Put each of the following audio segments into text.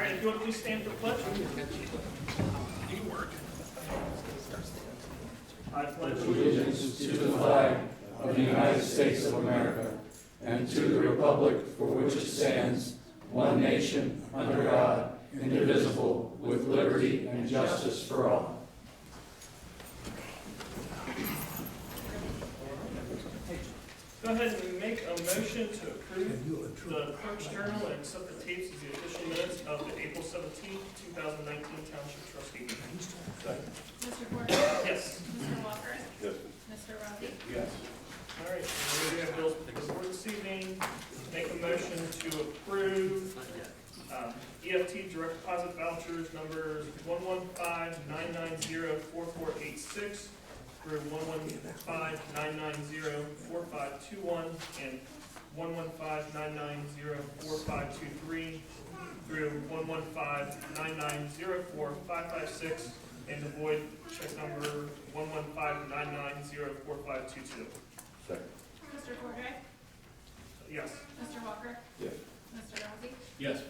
right, if you want to please stand for the pledge. I pledge Allegiance to the flag of the United States of America and to the republic for which it stands, one nation, under God, indivisible, with liberty and justice for all. Go ahead and make a motion to approve the clerk's journal and accept the tapes as the official minutes of the April 17th, 2019 Township Trustee meeting. Mr. Gordon? Yes. Mr. Walker? Yes. Mr. Rossi? Yes. All right, so we have bills before this evening. Make a motion to approve EFT direct deposit vouchers numbers 115-990-4486 through 115-990-4521 and 115-990-4523 through 115-990-4556 and the void check number 115-990-4522. Second. Mr. Cordray? Yes. Mr. Walker? Yes. Mr. Rossi? Yes.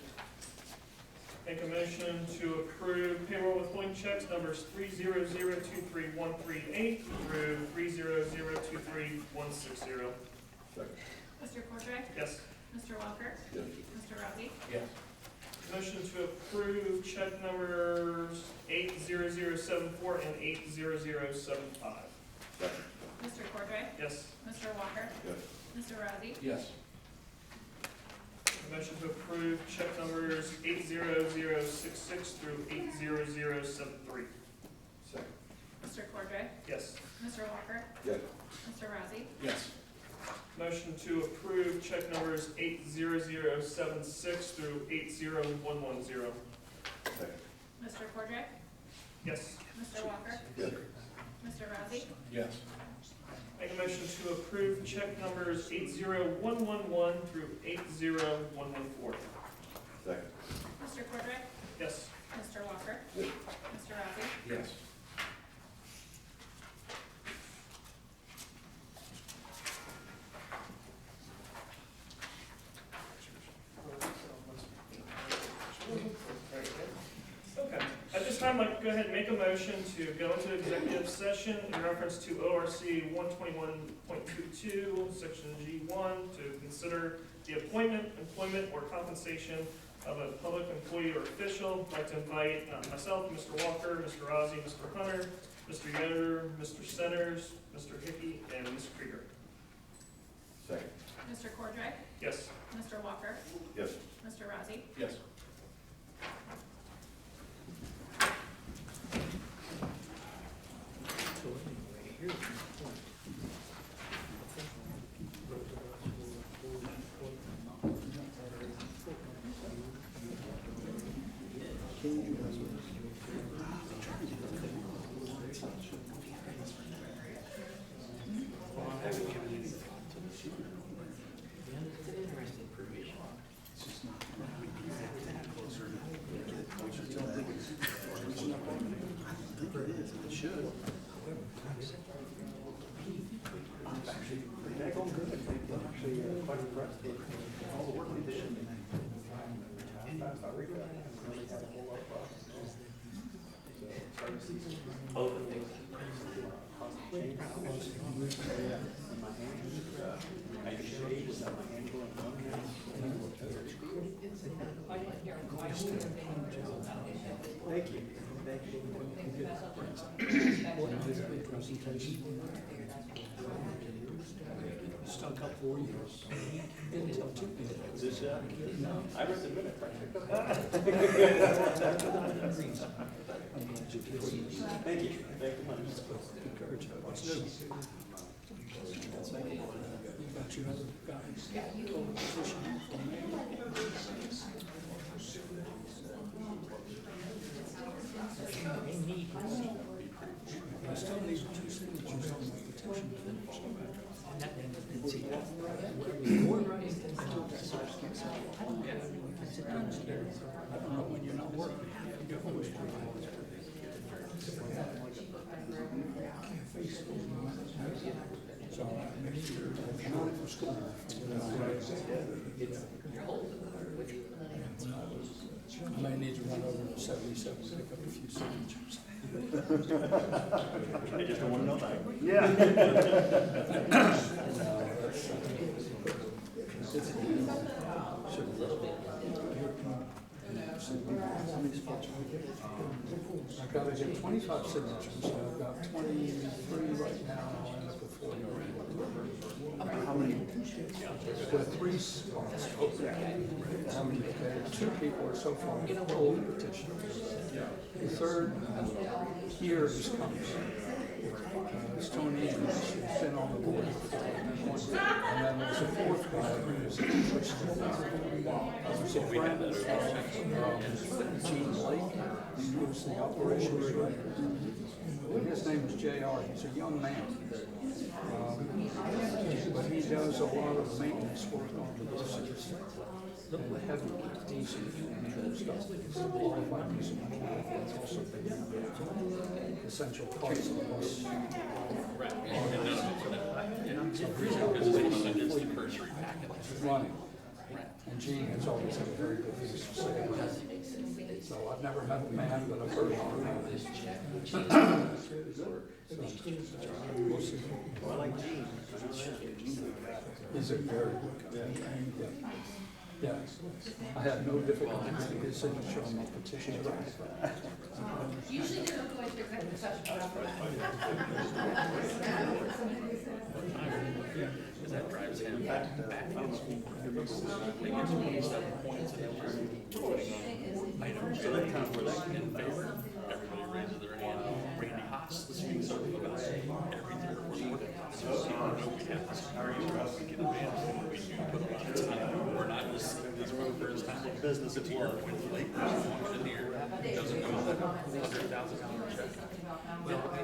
Make a motion to approve payroll withholding checks numbers 300-23138 through 300-23160. Second. Mr. Cordray? Yes. Mr. Walker? Yes. Mr. Rossi? Yes. Motion to approve check numbers 80074 and 80075. Second. Mr. Cordray? Yes. Mr. Walker? Yes. Mr. Rossi? Yes. Motion to approve check numbers 80066 through 80073. Second. Mr. Cordray? Yes. Mr. Walker? Yes. Mr. Rossi? Yes. Motion to approve check numbers 80076 through 80110. Second. Mr. Cordray? Yes. Mr. Walker? Yes. Mr. Rossi? Yes. Make a motion to approve check numbers 80111 through 80114. Second. Mr. Cordray? Yes. Mr. Walker? Yes. Mr. Rossi? Yes. Okay. At this time, I'd like to go ahead and make a motion to go into executive session in reference to ORC 121.22, section G1, to consider the appointment, employment, or compensation of a public employee or official. I'd like to invite myself, Mr. Walker, Mr. Rossi, Mr. Hunter, Mr. Yoder, Mr. Centers, Mr. Hickey, and Ms. Krieger. Second. Mr. Cordray? Yes. Mr. Walker? Yes. Mr. Rossi? Yes. Thank you. Stuck up 4 years. Until 2 years. This, I read the minute. Thank you. Thank you much. What's new? You got your other guys. Position from me. I still need 2 signatures on my petition. I don't know when you're not working. You always do. Can't face those. So maybe you're counting for school. I'm may need to run over to 77 to pick up a few signatures. I just don't want to know that. I've got to get 25 signatures, so I've got 23 right now, and I'll end up with 40. How many? There are 3 spots open. Two people are so far full petition. The third here is comes. It's Tony, she's been on the board before. And then there's a fourth guy who's interested. He's a friend of Gene Lake, who's the operations director. And his name is JR. He's a young man. But he does a lot of maintenance work on the buses. And the heavy diesel stuff. He's a qualified diesel mechanic. He's also been essential parts of the bus. Right, and none of it's for that. Yeah, because it's against the cursory packet. Running. And Gene has always had a very good things to say about it. So I've never met the man, but I've heard of him. We'll see. Well, I like Gene. He's a very good guy. Yeah. I had no difficulty getting his signature on my petition. Usually they don't go into executive session. Because that drives him back. They get 27 points and then we're voting on items that are in favor. Everybody raises their hand. Randy Haas, the speaker about every 3 or 4 board. So you know we have this we can advance and we do put a lot of time. We're not just this first time in business. It's work when the late person walks in here, doesn't know that $100,000 check. Well, I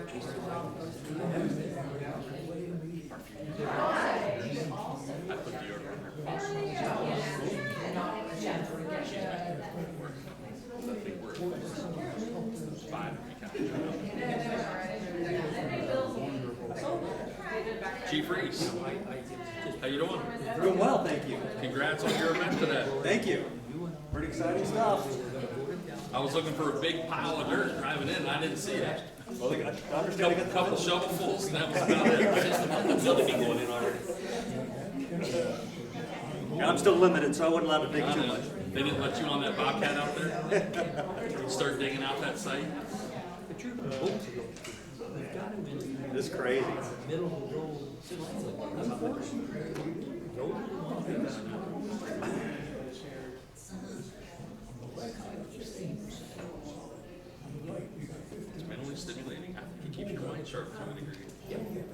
put the order in her. I think we're 5 Chief Reese, how you doing? Doing well, thank you. Congrats on your event today. Thank you. Pretty exciting stuff. I was looking for a big pile of dirt driving in, and I didn't see it. Well, I understand I got the Couple shovelfuls, and that was about it. Another big one in already. And I'm still limited, so I wasn't allowed to dig too much. They didn't let you on that Bobcat out there? Start digging out that site? This is crazy. It's mentally stimulating. It keeps your mind sharp to a degree.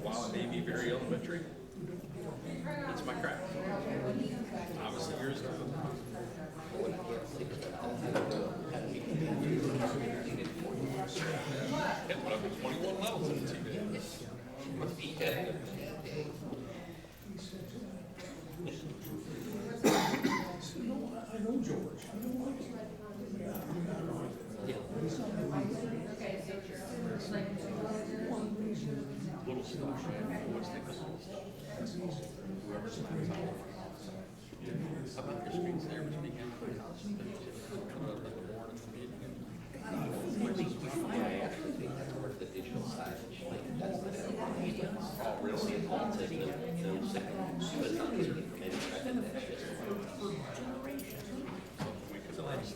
While it may be very elementary, it's my craft. Obviously yours is. Yeah, put up 21 levels in the 2 days. With E-head. I know George. Little stuff. What's the little stuff? Whoever's signs off. How about your screens there between you? The digital signage, like that's the all real estate all taking no second, but not maybe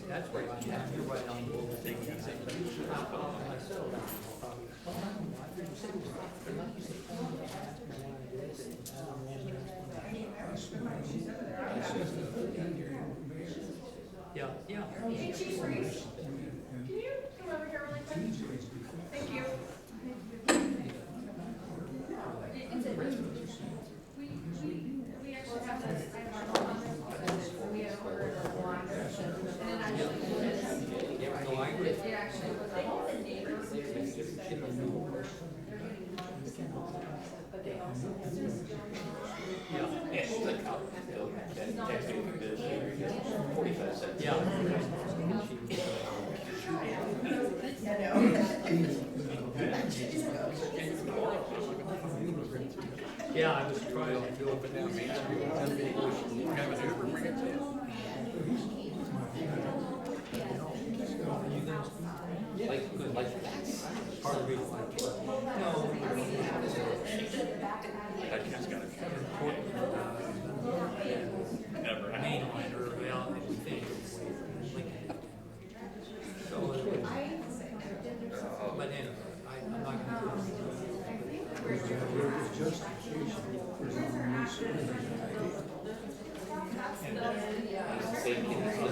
that's where you have to write on the thing. Yeah, yeah. Hey, Chief Reese, can you come over here really quick? Thank you. We actually have this, I have our we had ordered a line, and then I just, No, I agree. it actually was a neighbor. But they also. Yeah. It's like, texting this, 45 cents. Yeah. Yeah, I was trying to do it down Main Street. Have an Uber bring it to you. feel like it. No, That kid's got it. important, Never. mainliner reality thing. So, but anyway, I'm not gonna.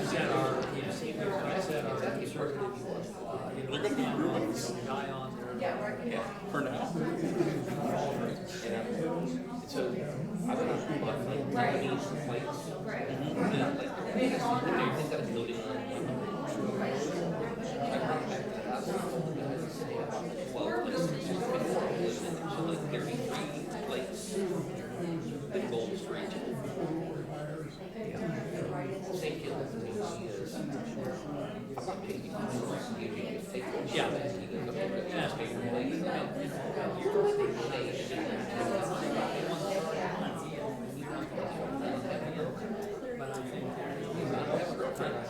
Set our, you know, set our conservative, guy on there. Yeah, For now. and so I went out and bought like Chinese plates. Right. And like, they've got a building on. I brought it back to the house. And the guys said, "Yeah, about 12 plates." So like 33 plates. Big bowls for each. Same kid that he is. I'm not picking on him. You take it. Yeah. He goes up there and just take your plate. But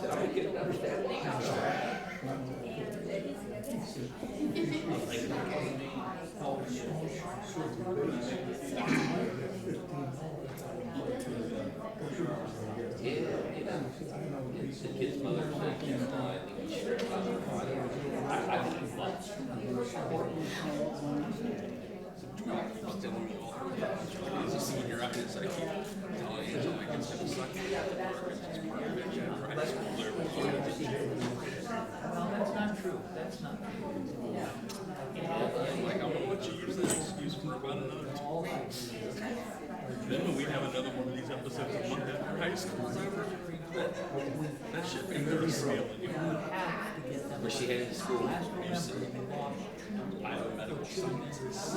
I think I can understand. The kid's mother's like, I didn't lunch. As a senior, I can say, tell Angela I can send a suck at the work. It's just part of it. Yeah, right. School there. well, that's not true, that's not true. Like, I'm gonna let you use that excuse for about another 2 weeks. Then when we have another one of these episodes of Monday after high school is over, that should be really stealing you. Where she headed to school. You said, Iowa Medical Sciences.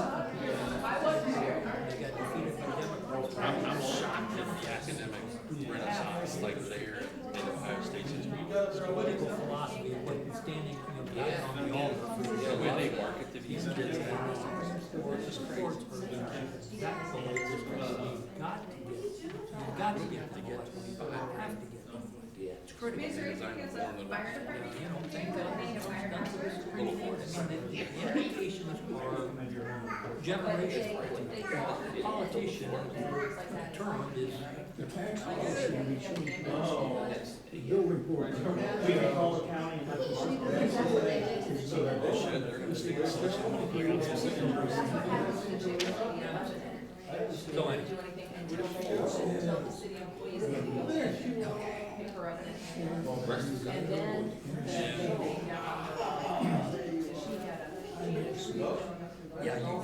I'm shocked at the academic renaissance like there in Ohio State since we Political philosophy of what standing, on the altar for the way they market to these kids now. sports, that's the way this country, you've got to get to get, you have to get. It's critical. Is there anything against the fire department? You know, thank God. Being a fire department? I mean, the educations are generational. Politician, term is. Building board. We can call the county and have to. They're gonna stick a social media. So anyway. Do anything until the city employees can pay for it. And then, Yeah, you.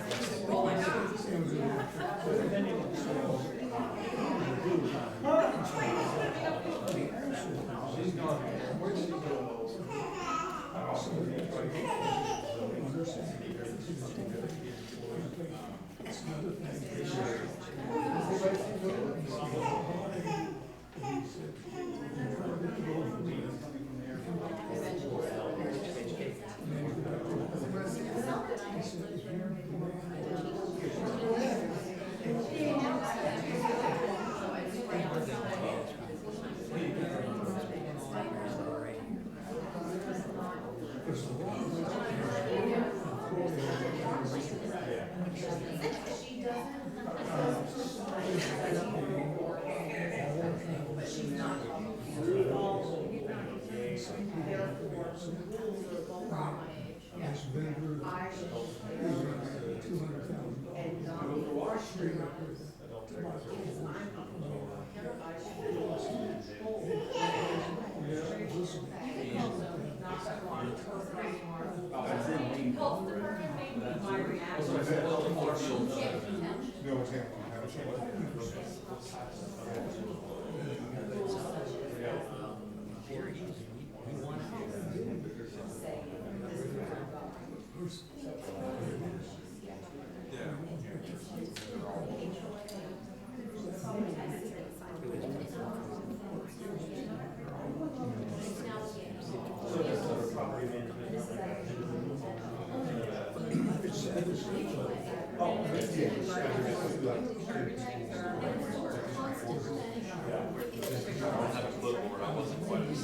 have a clipboard, I wasn't quite as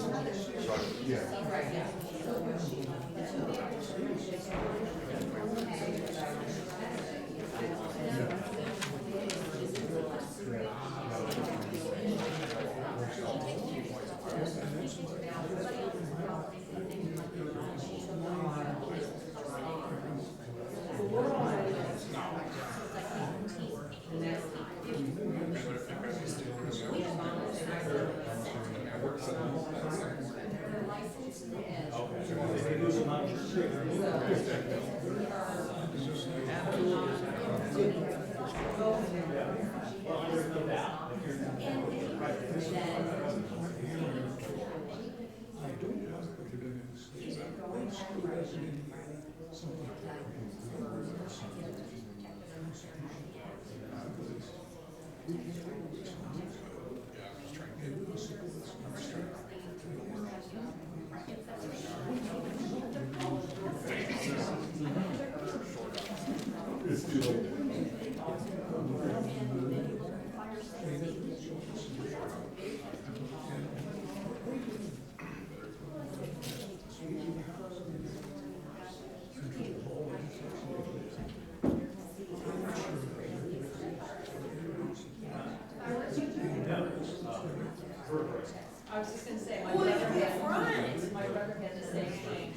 sharp. I was just gonna say, my brother had the same thing.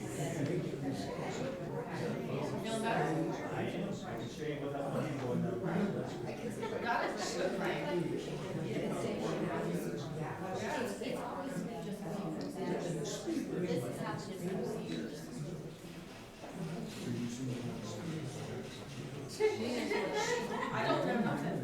Feeling better? God is good, right? I don't know nothing.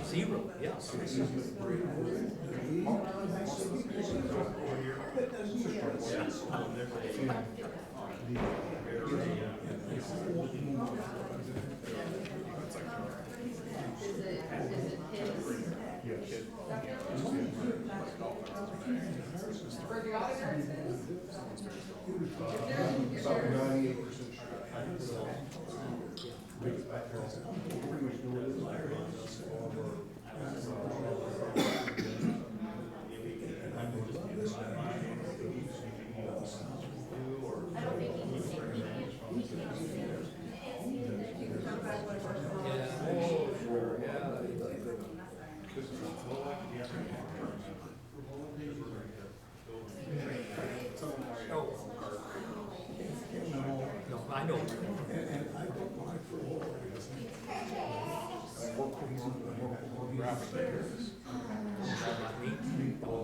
Zero, yeah. For the auditors, About 98%. No, I know. And I don't mind for a while. I work for graphic designers. Not me.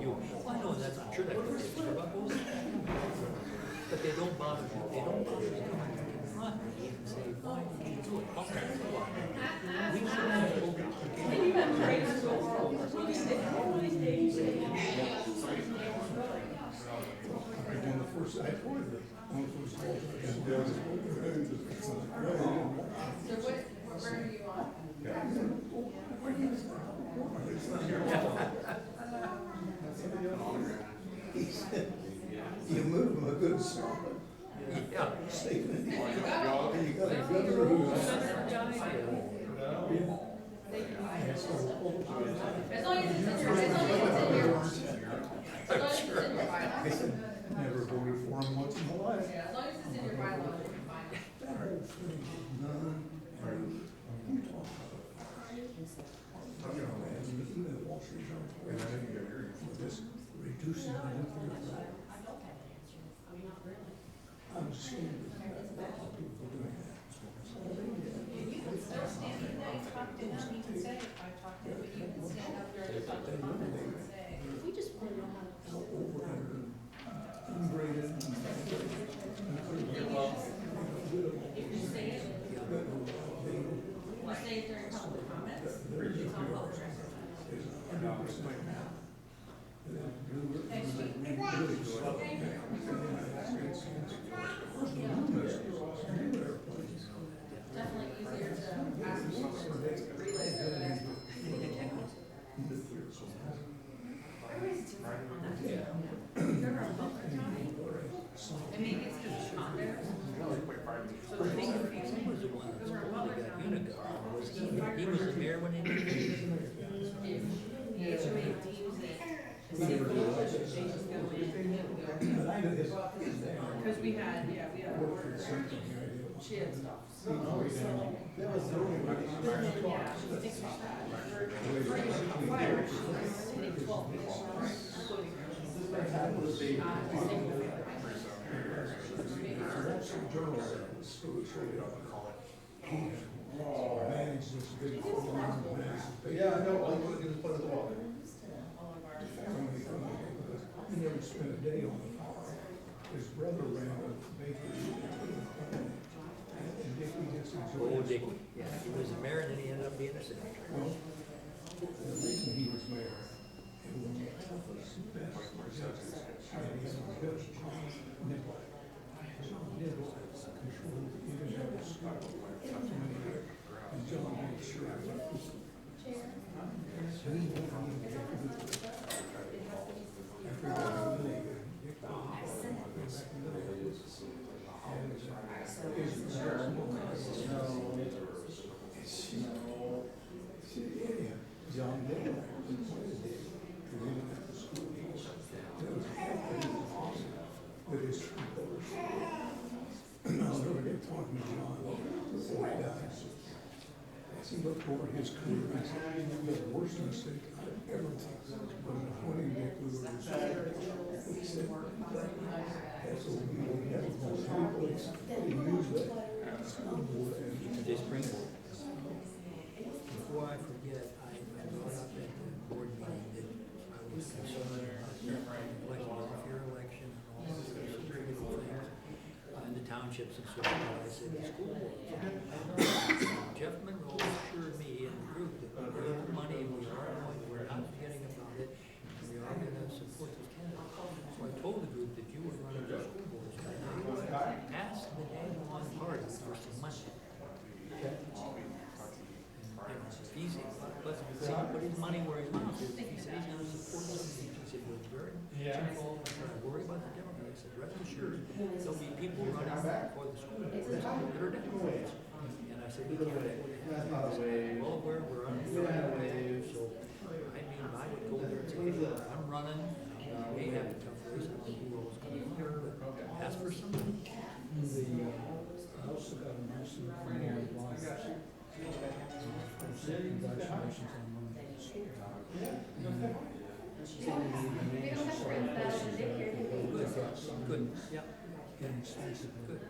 You. Well, I know that. I'm sure that goes to about those. But they don't bother you. They don't bother you. And say, why did you do it? Okay. We should have told you. I did the first, I told her, on the first call. so where are you on? He said, you move him a good song. Yeah. Stephen, you got a good room. As long as it's in your, as long as it's in your I bylaws. said, never voted for him once in my life. Yeah, as long as it's in your bylaws, you're fine. None. and even Wall Street Journal, for this reducing the nuclear threat. I'm ashamed of people doing that. You can still stand there and talk to him, he can say, I talked to him, but you can stand up there in public comments and say. We just put it on. How over integrated and If you say it, you say it during public comments, it's on public record. Definitely easier to ask people to relay their best. And maybe it's because it's not there. So the thing is, He was the one that supposedly got Unigar. He was the mayor when he did it. if the HOA deems it safe, they just go in and go. Because we had orders, she had stuff. Yeah, I think so. For fire, she's hitting 12 people, including her. Manage this big farm, Yeah, I know, I'll put it in the water. All of our. he never spent a day on the farm. His brother ran a bakery. And Dickie gets his. Oh, Dickie. Yeah, he was the mayor and then he ended up being a senator. Well, the reason he was mayor, he was one of the toughest, best executives. And he had a judge, John Nichols. John Nichols controlled even the Scott. And John made sure. John Nichols. With his I'll never get talking to John before he dies. As he looked over his career, he said, the worst mistake I've ever made was appointing Nick Lewis. He said, that's what we have most people, he used that school board as This springboard. Before I forget, I brought up at the board meeting that I was concerned about the welfare election and all those security things in the townships and so on. I said, the school board. Jeff Monroe assured me and the group that we have the money and we are going, we're not forgetting about it, and we are going to support this candidate. So I told the group that you were running the school boards, and I asked the day one party for some money. It's easy, but put his money where his mouth is. If he said he's gonna support something, he said, we're very involved, I'm trying to worry about the Democrats. I said, rest assured, there'll be people running for the school boards that are Democrats. And I said, we can't let it happen. Well, we're on the way, so, I mean, I would go there and say, hey, I'm running, I may have a tough race, I don't know who else can be here, but ask for some money. I also got a message from my wife. Congratulations on running the school. They don't have to rent that in the daycare, do they? Good, yeah. Inexpensive. Good.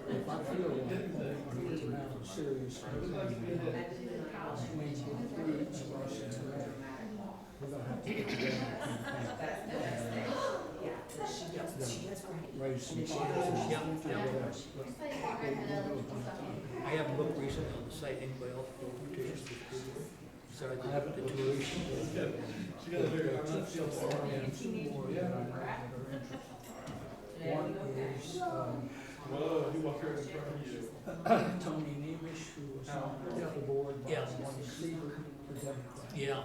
If I feel like I'm going to have a serious, we're gonna have to get together raise some funds. I haven't looked recently on the site, anybody else go petitions for school board? Sorry, I haven't the looked two. recently. One is, Whoa, he walked right in front of you. Tony Nemish, who was on the board, but Yeah. one is Seaver, the Democrat. Yeah.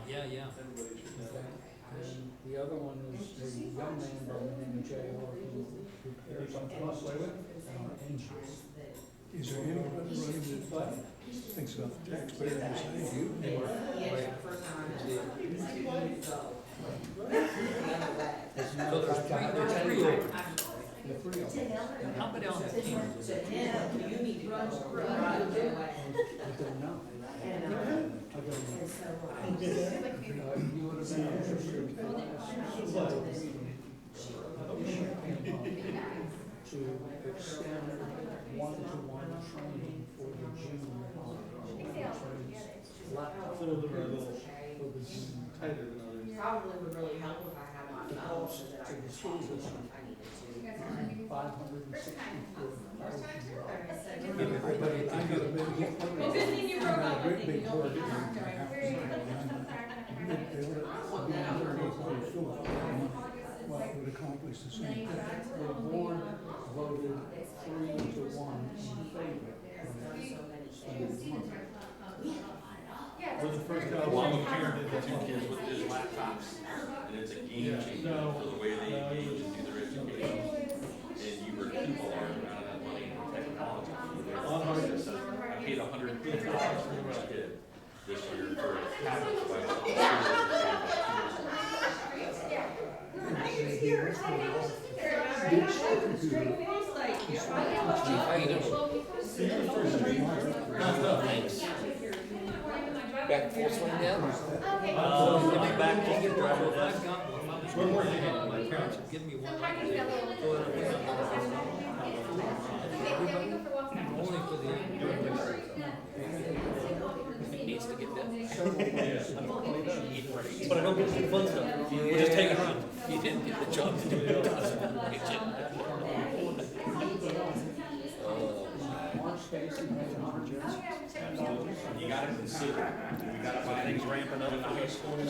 And the other one is a young man by the name of J.R. who repairs engines. Is there anybody running that thinks about the taxpayer the same as you? So there's three over. The three of them. How many on that team is there? But they're not. You would have been interested to extend one-to-one training for the junior laptop. Some of them are a little tighter than others. Probably would really help if I had my The phone. cost to the school district, Well, good thing you broke up with me, you don't need Well, it would accomplish the same thing. The board voted 3-1 in favor of spending money. We're the first guy. Well, I'm a parent of two kids with his laptops, and it's a game changer for the way they engage and do their education. And you were people are running out of money in technology. I paid $150 for each kid this year for a tablet device. Back full swing now? Getting back, you can drive with us. We're working on my parents. Give me one. Only for the. It needs to get done. But I don't get to do fun stuff. We're just taking run. He didn't get the job to do it. You gotta consider, we gotta buy Things ramping up in high school. The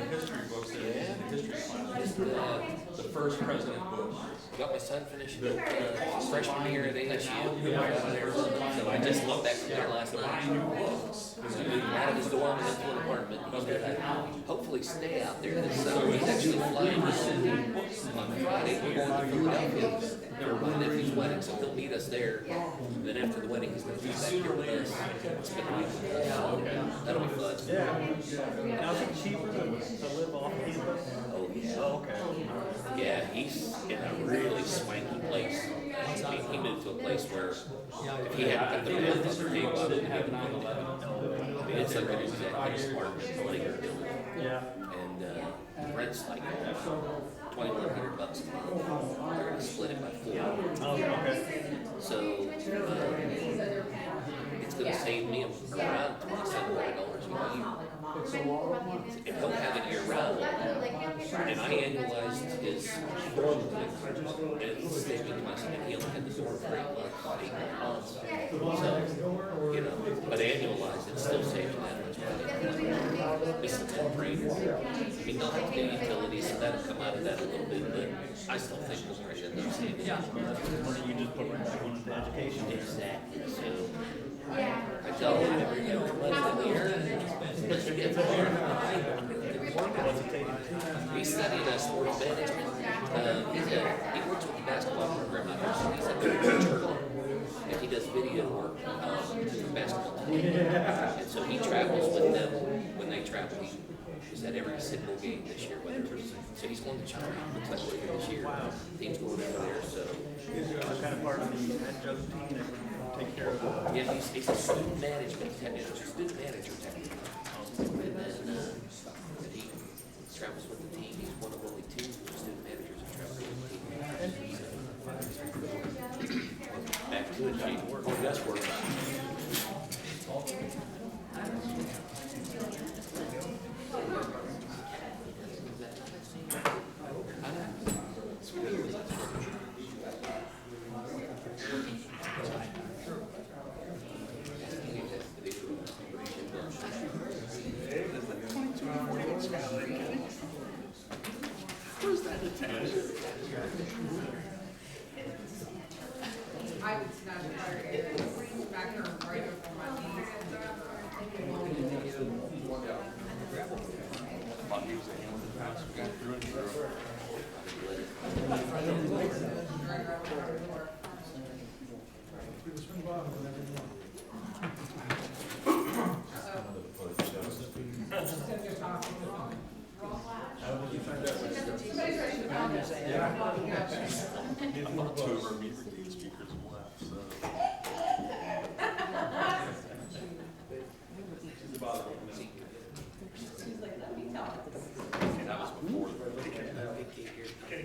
history books, the history class, the first President Bush. Got my son finishing freshman year at ASU. So I just looked back from there last night. So he moved out of his dorm and into an apartment. He's gonna hopefully stay out there this summer. He's actually flying on Friday. We're going to Philadelphia for my nephew's wedding, so he'll meet us there. And then after the wedding, he's gonna be back here with us. Spend a week with us. So that'll be fun. Yeah. Now, is it cheaper to live off campus? Oh, yeah. Oh, okay. Yeah, he's in a really swanky place. I mean, he moved to a place where if he hadn't got the math on the table, I wouldn't have an idea. I mean, it's like an executive apartment, like a building. Yeah. And rent's like $2,100 a month. They're gonna split it by 4. Oh, okay. So, it's gonna save me around $2,700 a year. It's a lot of money. If he'll have it year round, and I annualized his dorm thing, it saved me my son, he only had the dorm for 8 months. So, you know, but annualized, it still saved me that much money. Missing 10 trainers. I mean, they'll have to do utilities, so that'll come out of that a little bit, but I still think we'll probably end up saving. Money you just put right back into education. Exactly, so. I tell him every year, he's studying sport management. He works with the basketball program out there, so he's at the tournament. And he does video work for basketball team. And so he travels with them when they travel. He was at every single game this year, whether it was, so he's going to China. Looks like later this year. Team's going over there, so. It's kind of part of the adjunct team that would take care of Yeah, he's a student management technician, student manager technically. And then he travels with the team. He's one of only 2 student managers who travels with the team. Back to it, Gene. More desk work. I would snatch a fire air, back here right over my knees. October, me for the speakers have left, so.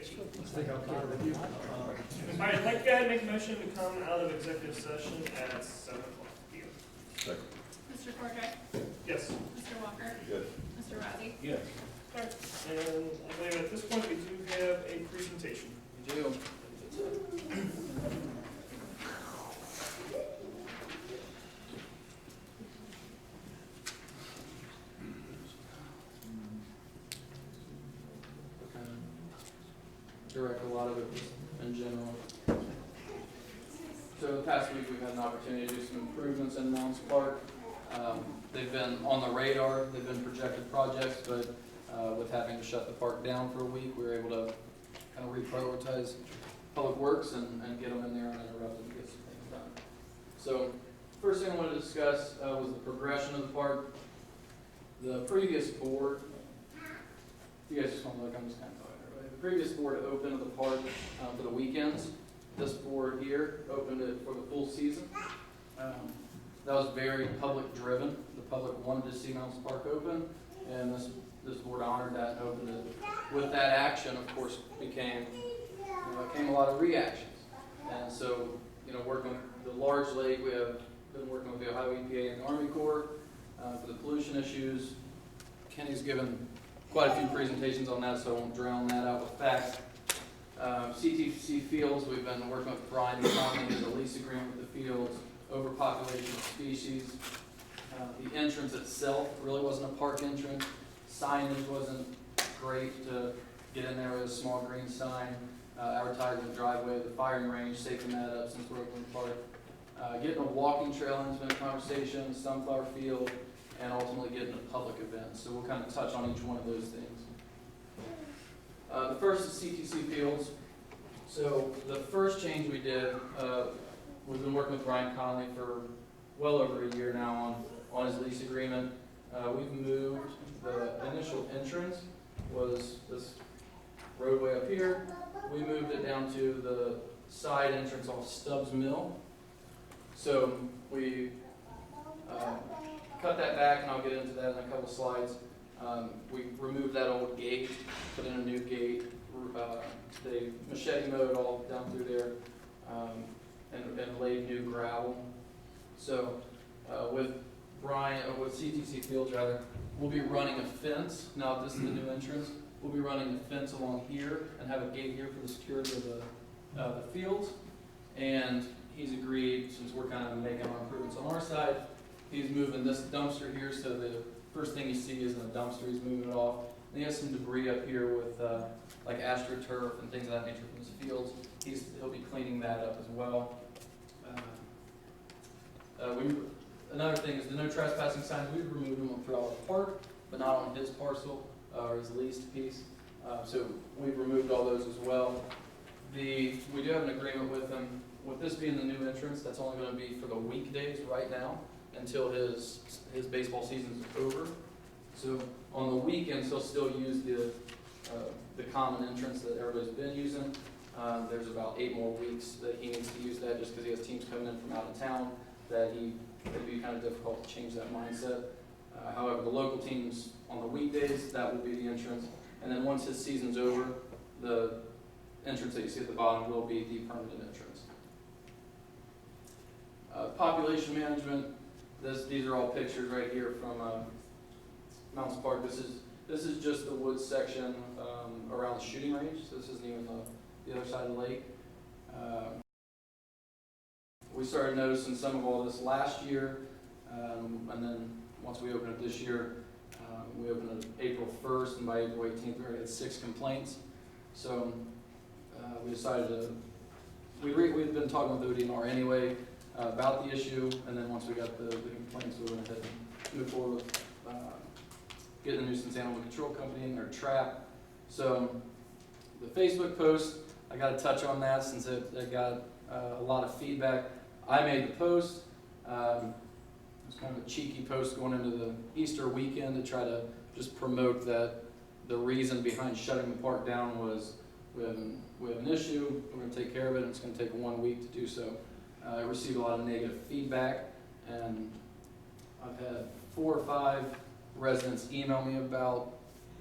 All right, I'd like to go ahead and make a motion to come out of executive session at 7 o'clock p.m. Mr. Cordray? Yes. Mr. Walker? Yes. Mr. Rozzi? Yes. All right, and I believe at this point we do have a presentation. We do. Direct a lot of it in general. So the past week we've had an opportunity to do some improvements in Mounds Park. They've been on the radar, they've been projected projects, but with having to shut the park down for a week, we were able to kind of reprioritize public works and get them in there uninterrupted and get some things done. So first thing I wanted to discuss was the progression of the park. The previous board, you guys just want to look, I'm just kind of talking to everybody. The previous board opened the park for the weekends. This board here opened it for the full season. That was very public driven. The public wanted to see Mounds Park open, and this board honored that and opened it. With that action, of course, came a lot of reactions. And so, working with the large lake, we have been working with the Ohio EPA and the Army Corps for the pollution issues. Kenny's given quite a few presentations on that, so I won't drown that out with facts. CTC Fields, we've been working with Brian and Conley, there's a lease agreement with the fields, overpopulation of species. The entrance itself really wasn't a park entrance. Signage wasn't great to get in there with a small green sign. Advertising the driveway, the firing range, safety that up since we're opening the park. Getting a walking trail has been a conversation, sunflower field, and ultimately getting a public event. So we'll kind of touch on each one of those things. The first is CTC Fields. So the first change we did, we've been working with Brian Conley for well over a year now on his lease agreement. We've moved, the initial entrance was this roadway up here. We moved it down to the side entrance off Stubbs Mill. So we cut that back, and I'll get into that in a couple slides. We removed that old gate, put in a new gate. They machete mowed all down through there and laid new gravel. So with CTC Fields rather, we'll be running a fence. Now this is the new entrance. We'll be running a fence along here and have a gate here for the security of the fields. And he's agreed, since we're kind of making our improvements on our side, he's moving this dumpster here, so the first thing you see isn't a dumpster, he's moving it off. And he has some debris up here with like astroturf and things of that nature from his fields. He'll be cleaning that up as well. Another thing is the no trespassing signs. We've removed them throughout the park, but not on his parcel or his leased piece. So we've removed all those as well. We do have an agreement with him. With this being the new entrance, that's only going to be for the weekdays right now until his baseball season is over. So on the weekends, he'll still use the common entrance that everybody's been using. There's about 8 more weeks that he needs to use that, just because he has teams coming in from out of town that it'd be kind of difficult to change that mindset. However, the local teams on the weekdays, that will be the entrance. And then once his season's over, the entrance that you see at the bottom will be the permanent entrance. Population management. These are all pictures right here from Mounds Park. This is just the woods section around the shooting range. So this isn't even the other side of the lake. We started noticing some of all this last year, and then once we opened it this year, we opened it April 1st, and by April 18th we already had 6 complaints. So we decided to, we'd been talking with ODNR anyway about the issue, and then once we got the complaints, we went ahead and moved forward with getting the nuisance animal control company in their trap. So the Facebook post, I got to touch on that since it got a lot of feedback. I made the post. It was kind of a cheeky post going into the Easter weekend to try to just promote that the reason behind shutting the park down was we have an issue, we're going to take care of it, and it's going to take 1 week to do so. I received a lot of negative feedback, and I've had 4 or 5 residents email me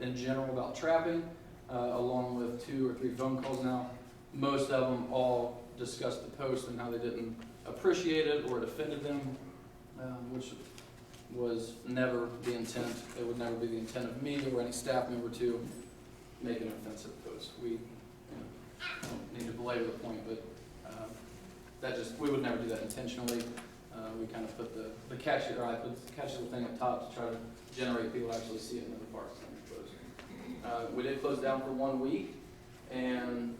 in general about trapping. along with 2 or 3 phone calls now. Most of them all discussed the post and how they didn't appreciate it or it offended them, which was never the intent. It would never be the intent of me or any staff member to make an offensive post. We don't need to belabor the point, but we would never do that intentionally. We kind of put I put the catchy little thing up top to try to generate people to actually see it in the parks and closing. We did close down for 1 week, and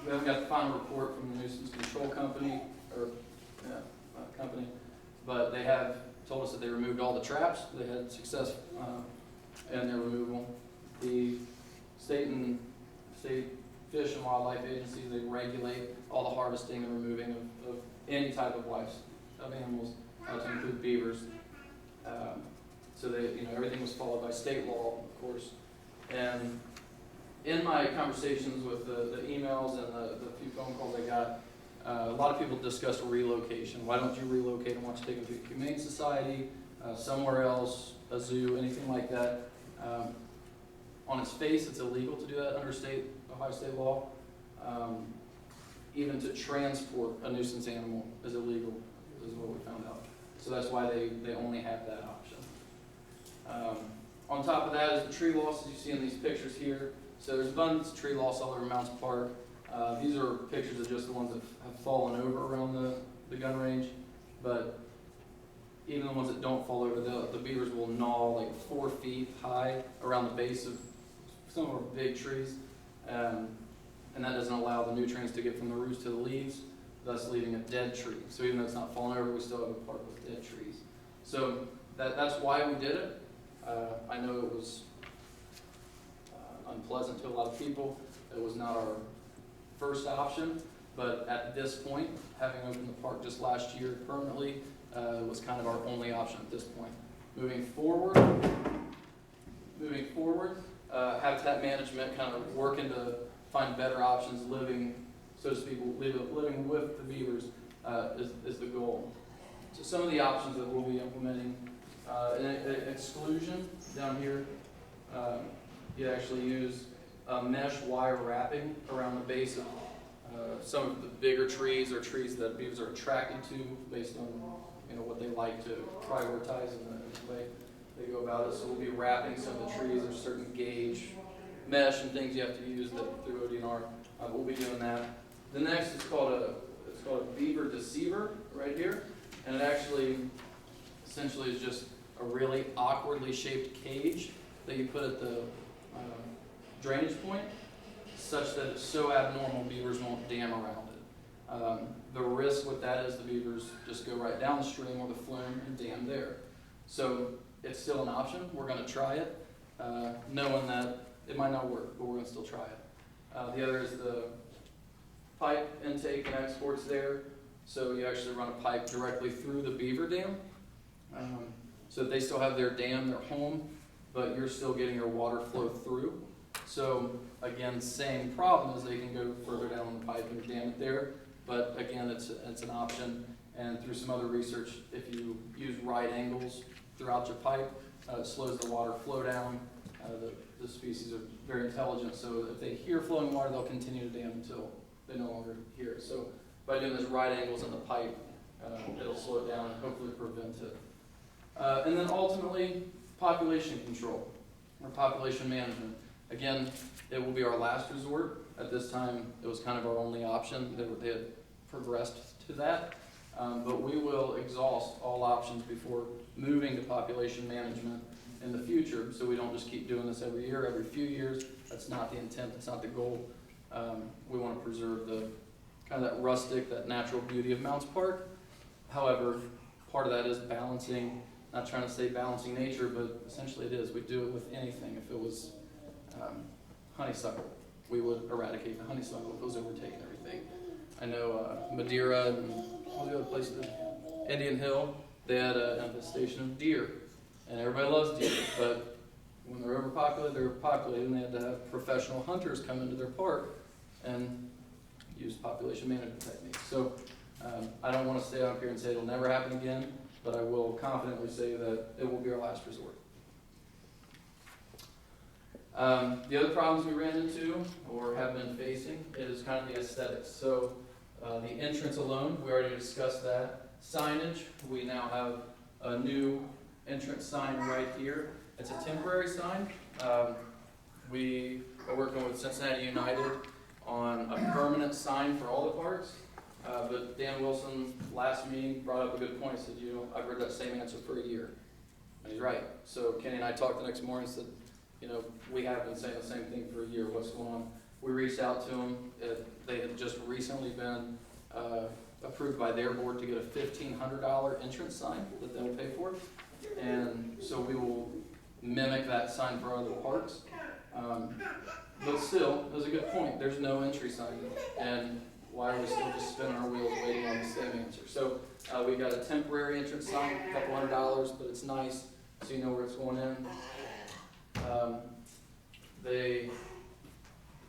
we haven't got the final report from the nuisance control company, but they have told us that they removed all the traps. They had success in their removal. The state Fish and Wildlife Agencies, they regulate all the harvesting and removing of any type of animals, to include beavers. So everything was followed by state law, of course. And in my conversations with the emails and the few phone calls I got, a lot of people discussed relocation. Why don't you relocate and want to take them to the Humane Society, somewhere else, a zoo, anything like that? On its face, it's illegal to do that under Ohio state law. Even to transport a nuisance animal is illegal, is what we found out. So that's why they only have that option. On top of that is the tree loss, as you see in these pictures here. So there's abundance of tree loss all over Mounts Park. These are pictures of just the ones that have fallen over around the gun range. But even the ones that don't fall over, the beavers will gnaw like 4 feet high around the base of some of our big trees. And that doesn't allow the nutrients to get from the roots to the leaves, thus leaving a dead tree. So even though it's not falling over, we still have a park with dead trees. So that's why we did it. I know it was unpleasant to a lot of people. It was not our first option, but at this point, having opened the park just last year permanently, was kind of our only option at this point. Moving forward, habitat management, kind of working to find better options, living, so to speak, living with the beavers is the goal. So some of the options that we'll be implementing, an exclusion down here. You actually use mesh wire wrapping around the base of some of the bigger trees or trees that beavers are attracted to based on what they like to prioritize in the way they go about it. So we'll be wrapping some of the trees. There's certain gauge mesh and things you have to use through ODNR. We'll be doing that. The next is called a beaver deceiver right here, and it actually essentially is just a really awkwardly shaped cage that you put at the drainage point, such that it's so abnormal beavers won't dam around it. The risk with that is the beavers just go right down the stream or the flume and dam there. So it's still an option. We're going to try it, knowing that it might not work, but we're going to still try it. The other is the pipe intake and exports there. So you actually run a pipe directly through the beaver dam. So they still have their dam, their home, but you're still getting your water flow through. So again, same problem as they can go further down the pipe and dam it there. But again, it's an option. And through some other research, if you use right angles throughout your pipe, it slows the water flow down. The species are very intelligent, so if they hear flowing water, they'll continue to dam until they no longer hear it. So by doing those right angles in the pipe, it'll slow it down and hopefully prevent it. And then ultimately, population control or population management. Again, it will be our last resort. At this time, it was kind of our only option. They had progressed to that. But we will exhaust all options before moving to population management in the future, so we don't just keep doing this every year, every few years. That's not the intent, that's not the goal. We want to preserve the kind of that rustic, that natural beauty of Mounts Park. However, part of that is balancing, not trying to say balancing nature, but essentially it is. We do it with anything. If it was honeysuckle, we would eradicate the honeysuckle if it was overtaking everything. I know Madeira and all the other places, Indian Hill, they had an infestation of deer. And everybody loves deer, but when they're overpopulated, they're overpopulated, and they had to have professional hunters come into their park and use population management techniques. So I don't want to stay up here and say it'll never happen again, but I will confidently say that it will be our last resort. The other problems we ran into or have been facing is kind of the aesthetics. So the entrance alone, we already discussed that. Signage, we now have a new entrance sign right here. It's a temporary sign. We are working with Cincinnati United on a permanent sign for all the parks. But Dan Wilson, last meeting, brought up a good point. He said, I've heard that same answer for a year. And he's right. So Kenny and I talked the next morning and said, we have been saying the same thing for a year. What's going on? We reached out to them. They had just recently been approved by their board to get a $1,500 entrance sign that they'll pay for. And so we will mimic that sign for other parks. But still, it was a good point. There's no entry sign. And why are we still just spinning our wheels waiting on the same answer? So we got a temporary entrance sign, a couple $100, but it's nice so you know where it's going in. They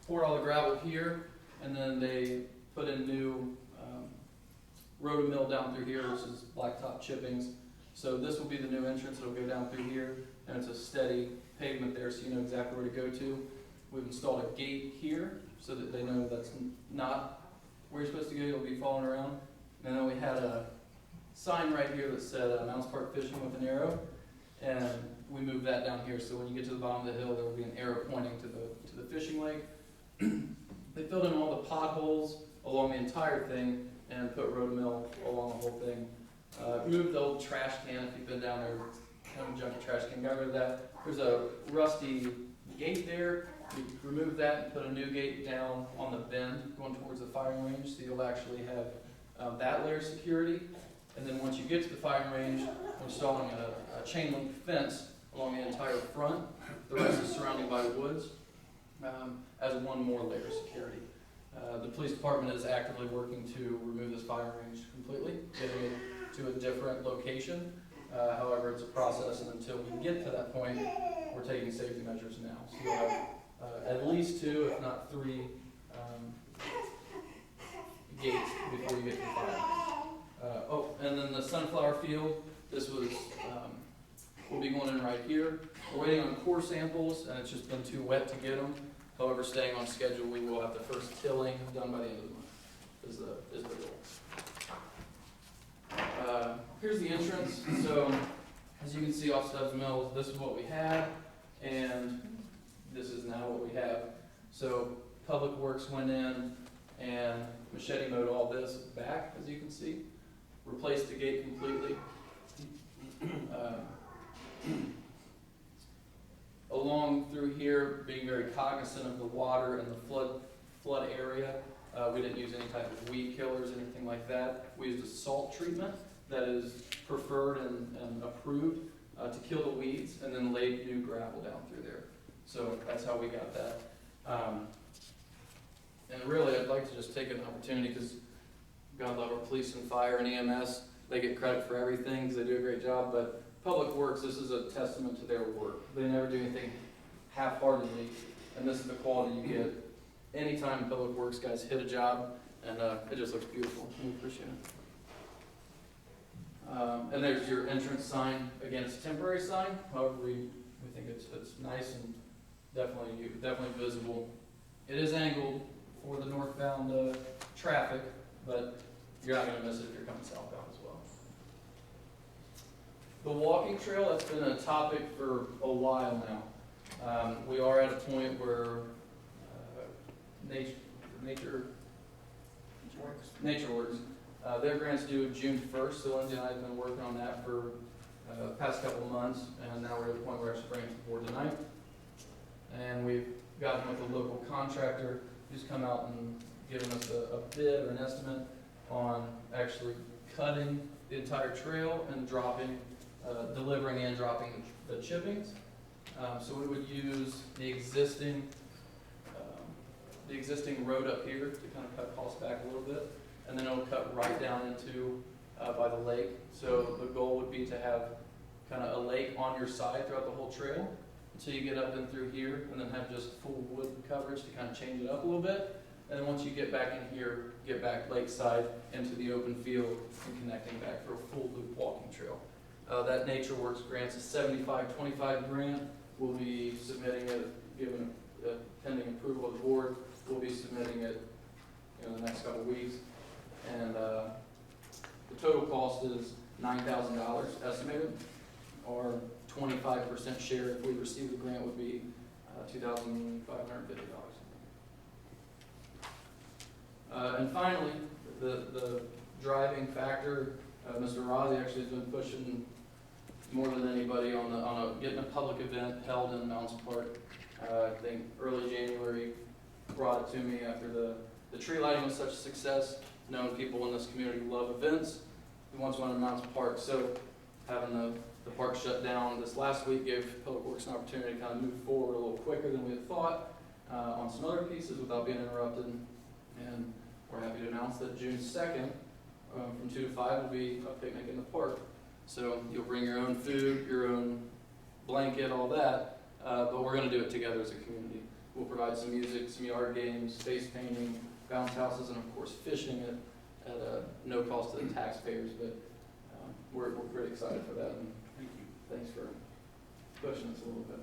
poured all the gravel here, and then they put in new rotomill down through here, which is blacktop chippings. So this will be the new entrance. It'll go down through here, and it's a steady pavement there, so you know exactly where to go to. We've installed a gate here so that they know that's not where you're supposed to go. You'll be following around. And then we had a sign right here that said Mounds Park Fishing with an arrow, and we moved that down here. So when you get to the bottom of the hill, there will be an arrow pointing to the fishing lake. They filled in all the potholes along the entire thing and put rotomill along the whole thing. Moved the old trash can. If you've been down there, kind of junky trash can, got rid of that. There's a rusty gate there. We removed that and put a new gate down on the bend going towards the firing range, so you'll actually have that layer of security. And then once you get to the firing range, we're installing a chain link fence along the entire front. The rest is surrounded by woods as one more layer of security. The police department is actively working to remove this firing range completely, getting it to a different location. However, it's a process, and until we get to that point, we're taking safety measures now. So you'll have at least 2, if not 3, gates before you get to the fire. And then the sunflower field, this was, will be going in right here. We're waiting on core samples, and it's just been too wet to get them. However, staying on schedule, we will have the first tilling done by the end of the month, is the goal. Here's the entrance. So, as you can see off Stubbs Mills, this is what we had, and this is now what we have. So, Public Works went in and machete mowed all this back, as you can see, replaced the gate completely. Along through here, being very cognizant of the water and the flood area, we didn't use any type of weed killers, anything like that. We used a salt treatment that is preferred and approved to kill the weeds, and then laid new gravel down through there. So that's how we got that. And really, I'd like to just take an opportunity, because God love our police and fire and EMS. They get credit for everything because they do a great job, but Public Works, this is a testament to their work. They never do anything half-heartedly, and this is the quality you get anytime Public Works guys hit a job, and it just looks beautiful. We appreciate it. And there's your entrance sign. Again, it's a temporary sign. However, we think it's nice and definitely visible. It is angled for the northbound traffic, but you're not going to miss it if you're coming southbound as well. The walking trail, that's been a topic for a while now. We are at a point where Nature Works, their grant's due June 1st, so Lindsay and I have been working on that for the past couple of months, and now we're at the point where we're actually bringing it to the board tonight. And we've gotten with a local contractor who's come out and given us a bid or an estimate on actually cutting the entire trail and delivering and dropping the chippings. So we would use the existing road up here to kind of cut costs back a little bit, and then it'll cut right down into by the lake. So the goal would be to have kind of a lake on your side throughout the whole trail until you get up and through here, and then have just full wood coverage to kind of change it up a little bit. And then once you get back in here, get back lakeside into the open field and connecting back for a full loop walking trail. That Nature Works grant's a 75-25 grant. We'll be submitting it given, pending approval of the board, we'll be submitting it in the next couple of weeks. And the total cost is $9,000 estimated, or 25% share if we receive the grant would be $2,550. And finally, the driving factor, Mr. Rossi actually has been pushing more than anybody on getting a public event held in Mounds Park. I think early January brought it to me after the tree lighting was such a success, knowing people in this community love events. He wants one in Mounds Park, so having the park shut down this last week gave Public Works an opportunity to kind of move forward a little quicker than we had thought on some other pieces without being interrupted. And we're happy to announce that June 2nd, from 2 to 5, will be a picnic in the park. So you'll bring your own food, your own blanket, all that, but we're going to do it together as a community. We'll provide some music, some yard games, face painting, bounce houses, and of course fishing at no cost to the taxpayers. But we're pretty excited for that, and thanks for pushing us a little bit.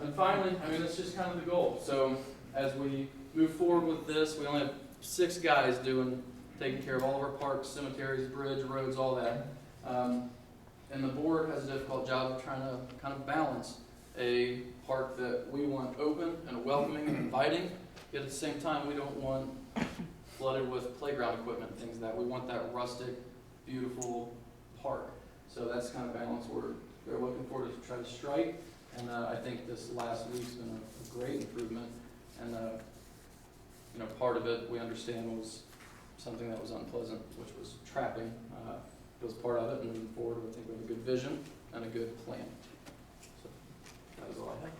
And finally, I mean, that's just kind of the goal. So as we move forward with this, we only have 6 guys taking care of all of our parks, cemeteries, bridge, roads, all that. And the board has a difficult job of trying to kind of balance a park that we want open and welcoming and inviting, yet at the same time we don't want flooded with playground equipment and things like that. We want that rustic, beautiful park. So that's kind of balance we're looking forward to try to strike. And I think this last week's been a great improvement. And you know, part of it we understand was something that was unpleasant, which was trapping. It was part of it, and moving forward, I think we have a good vision and a good plan. So that is all I have.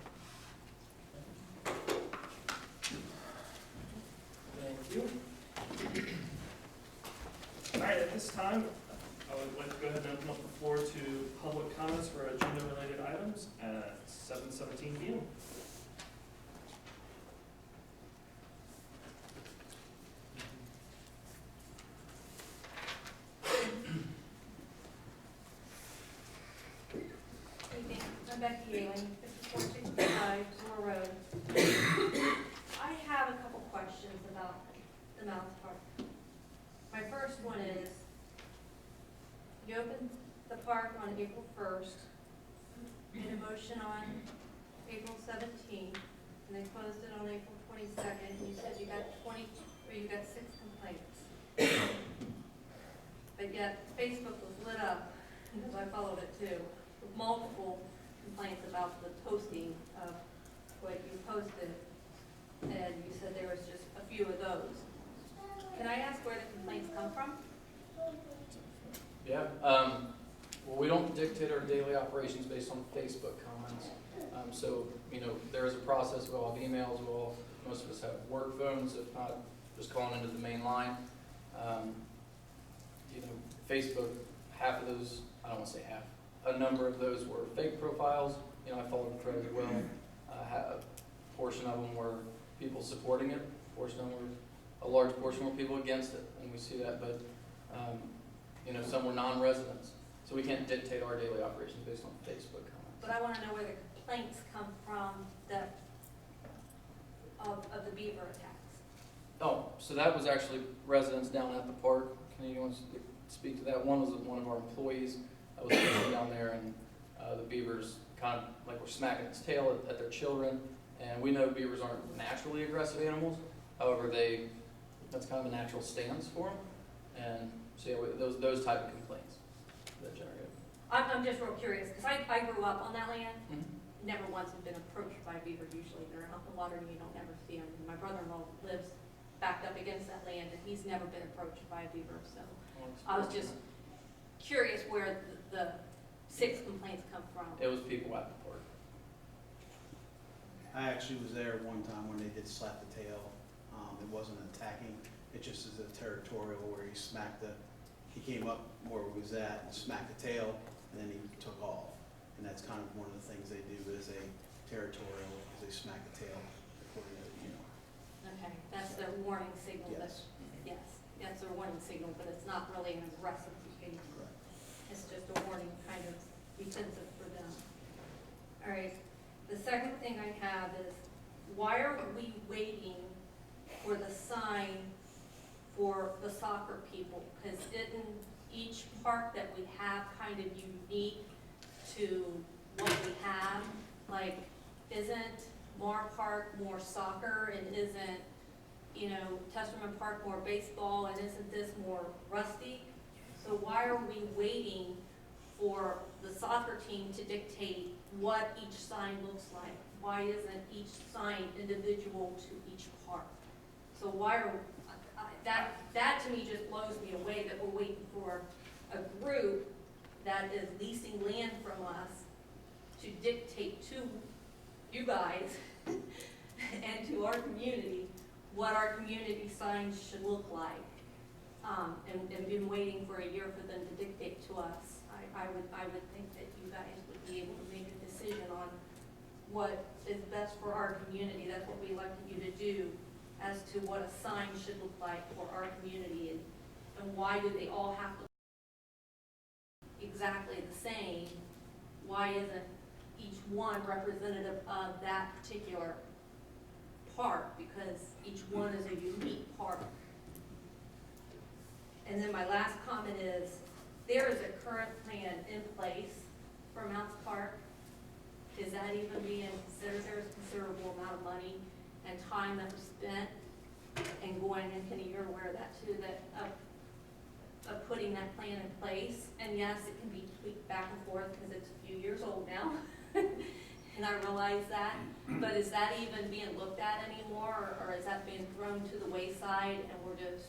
Thank you. All right, at this time, I would like to go ahead and open up the floor to public comments for agenda-related items at 7:17 p.m. I'm Becky Yalen, 5465 Moore Road. I have a couple questions about the Mounds Park. My first one is, you opened the park on April 1st, made a motion on April 17th, and they closed it on April 22nd. You said you got 6 complaints. But yet Facebook was lit up, because I followed it too, with multiple complaints about the posting of what you posted, and you said there was just a few of those. Can I ask where the complaints come from? Yeah. Well, we don't dictate our daily operations based on Facebook comments. So, you know, there is a process. We'll have emails. Most of us have work phones, if not just calling into the main line. You know, Facebook, half of those, I don't want to say half, a number of those were fake profiles. You know, I followed the thread as well. A portion of them were people supporting it. A large portion were people against it, and we see that. But you know, some were non-residents, so we can't dictate our daily operations based on Facebook comments. But I want to know where the complaints come from of the beaver attacks. Oh, so that was actually residents down at the park. Can anyone speak to that? One was one of our employees that was fishing down there, and the beavers kind of like were smacking its tail at their children. And we know beavers aren't naturally aggressive animals. However, that's kind of a natural stance for them. And so yeah, those type of complaints that generated. I'm just real curious, because I grew up on that land. Mm-hmm. Never once have been approached by beavers. Usually they're out in the water and you don't ever see them. And my brother-in-law lives backed up against that land, and he's never been approached by a beaver. So I was just curious where the 6 complaints come from. It was people at the park. I actually was there one time when they did slap the tail. It wasn't attacking, it just is a territorial where he came up where we was at and smacked the tail, and then he took off. And that's kind of one of the things they do as a territorial, is they smack the tail according to, you know. Okay, that's their warning signal. Yes. Yes, that's their warning signal, but it's not really an aggressive behavior. Correct. It's just a warning, kind of defensive for them. All right, The second thing I have is, why are we waiting for the sign for the soccer people? Because isn't each park that we have kind of unique to what we have? Like, isn't Mar Park more soccer, and isn't, you know, Testerman Park more baseball, and isn't this more rusty? So why are we waiting for the soccer team to dictate what each sign looks like? Why isn't each sign individual to each park? So why are, that to me just blows me away, that we're waiting for a group that is leasing land from us to dictate to you guys and to our community what our community signs should look like. And been waiting for a year for them to dictate to us. I would think that you guys would be able to make a decision on what is best for our community. That's what we elected you to do, as to what a sign should look like for our community, and why do they all have to look exactly the same? Why isn't each one representative of that particular park? Because each one is a unique park. And then my last comment is, there is a current plan in place for Mounts Park. Is that even being considered? There's a considerable amount of money and time that was spent, and going, and Kenny, you're aware of that too, that of putting that plan in place. And yes, it can be tweaked back and forth because it's a few years old now. And I realize that, but is that even being looked at anymore, or is that being thrown to the wayside and we're just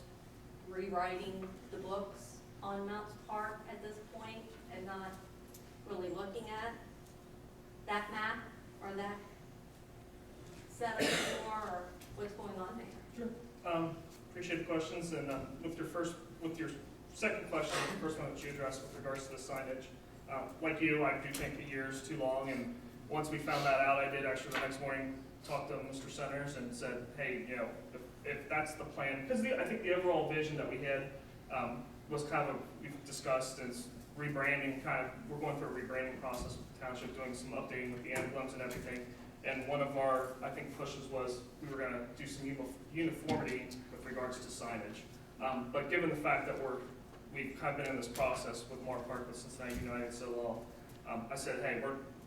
rewriting the books on Mounts Park at this point and not really looking at that map or that setup anymore, or what's going on there? Sure. Appreciate the questions, and with your second question, the first one that you addressed with regards to the signage, like you, I do think a year is too long, and once we found that out, I did actually the next morning talk to Mr. Centers and said, hey, you know, if that's the plan, because I think the overall vision that we had was kind of, we've discussed, is rebranding, we're going through a rebranding process with the township, doing some updating with the emblems and everything. And one of our, I think, pushes was we were going to do some uniformity with regards to signage. But given the fact that we've kind of been in this process with Mar Park, with Cincinnati United so long, I said, hey,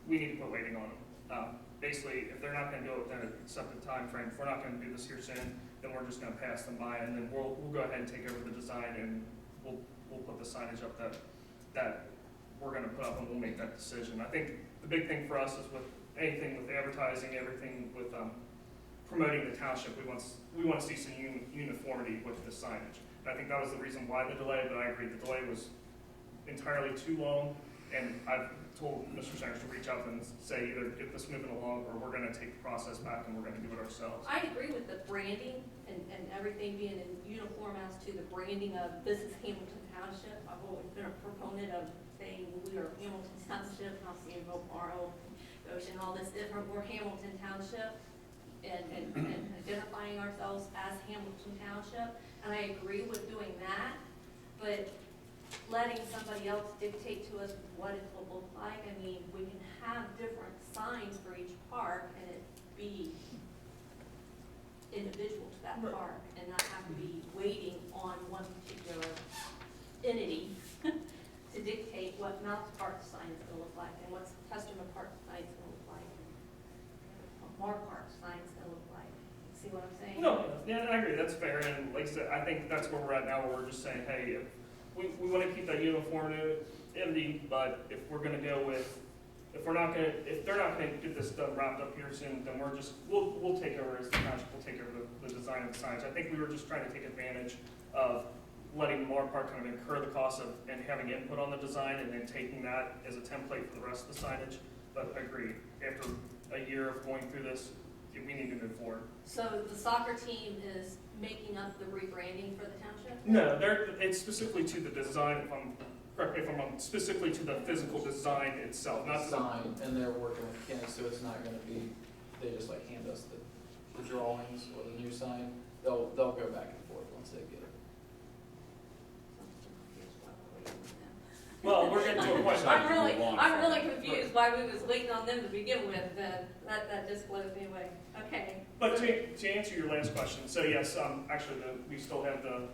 we need to put waiting on them. Basically, if they're not going to do it within an accepted time frame, if we're not going to do this here soon, then we're just going to pass them by, and then we'll go ahead and take over the design, and we'll put the signage up that we're going to put up, and we'll make that decision. I think the big thing for us is with anything with advertising, everything with promoting the township, we want to see some uniformity with the signage. And I think that was the reason why the delay, but I agree the delay was entirely too long, and I've told Mr. Sanders to reach out and say either get this moving along, or we're going to take the process back and we're going to do it ourselves. I agree with the branding and everything being in uniform as to the branding of this is Hamilton Township. I've always been a proponent of saying we are Hamilton Township, not seeing Oakmore, Ocean, all this different. We're Hamilton Township, and identifying ourselves as Hamilton Township. And I agree with doing that, but letting somebody else dictate to us what it will look like. I mean, we can have different signs for each park and it be individual to that park, and not have to be waiting on one particular entity to dictate what Mounts Park sign is going to look like, and what Testament Park sign is going to look like, what Mar Park sign is going to look like. See what I'm saying? No, yeah, I agree. That's fair. And like I said, I think that's where we're at now, where we're just saying, hey, we want to keep that uniformity, but if we're going to go with, if they're not going to get this done wrapped up here soon, then we'll take over as the township. We'll take over the design of the signs. I think we were just trying to take advantage of letting Mar Park kind of incur the cost of and having input on the design, and then taking that as a template for the rest of the signage. But I agree, after a year of going through this, we need to move forward. So the soccer team is making up the rebranding for the township? No, it's specifically to the design, correct me if I'm wrong, specifically to the physical design itself, not Sign, and they're working with Ken, so it's not gonna be, they just like hand us the drawings or the new sign. They'll go back and forth once they get it. Well, we're getting to a point. I'm really confused why we was waiting on them to begin with, that just blows me away. Okay. But to answer your last question, so yes, actually, we still have the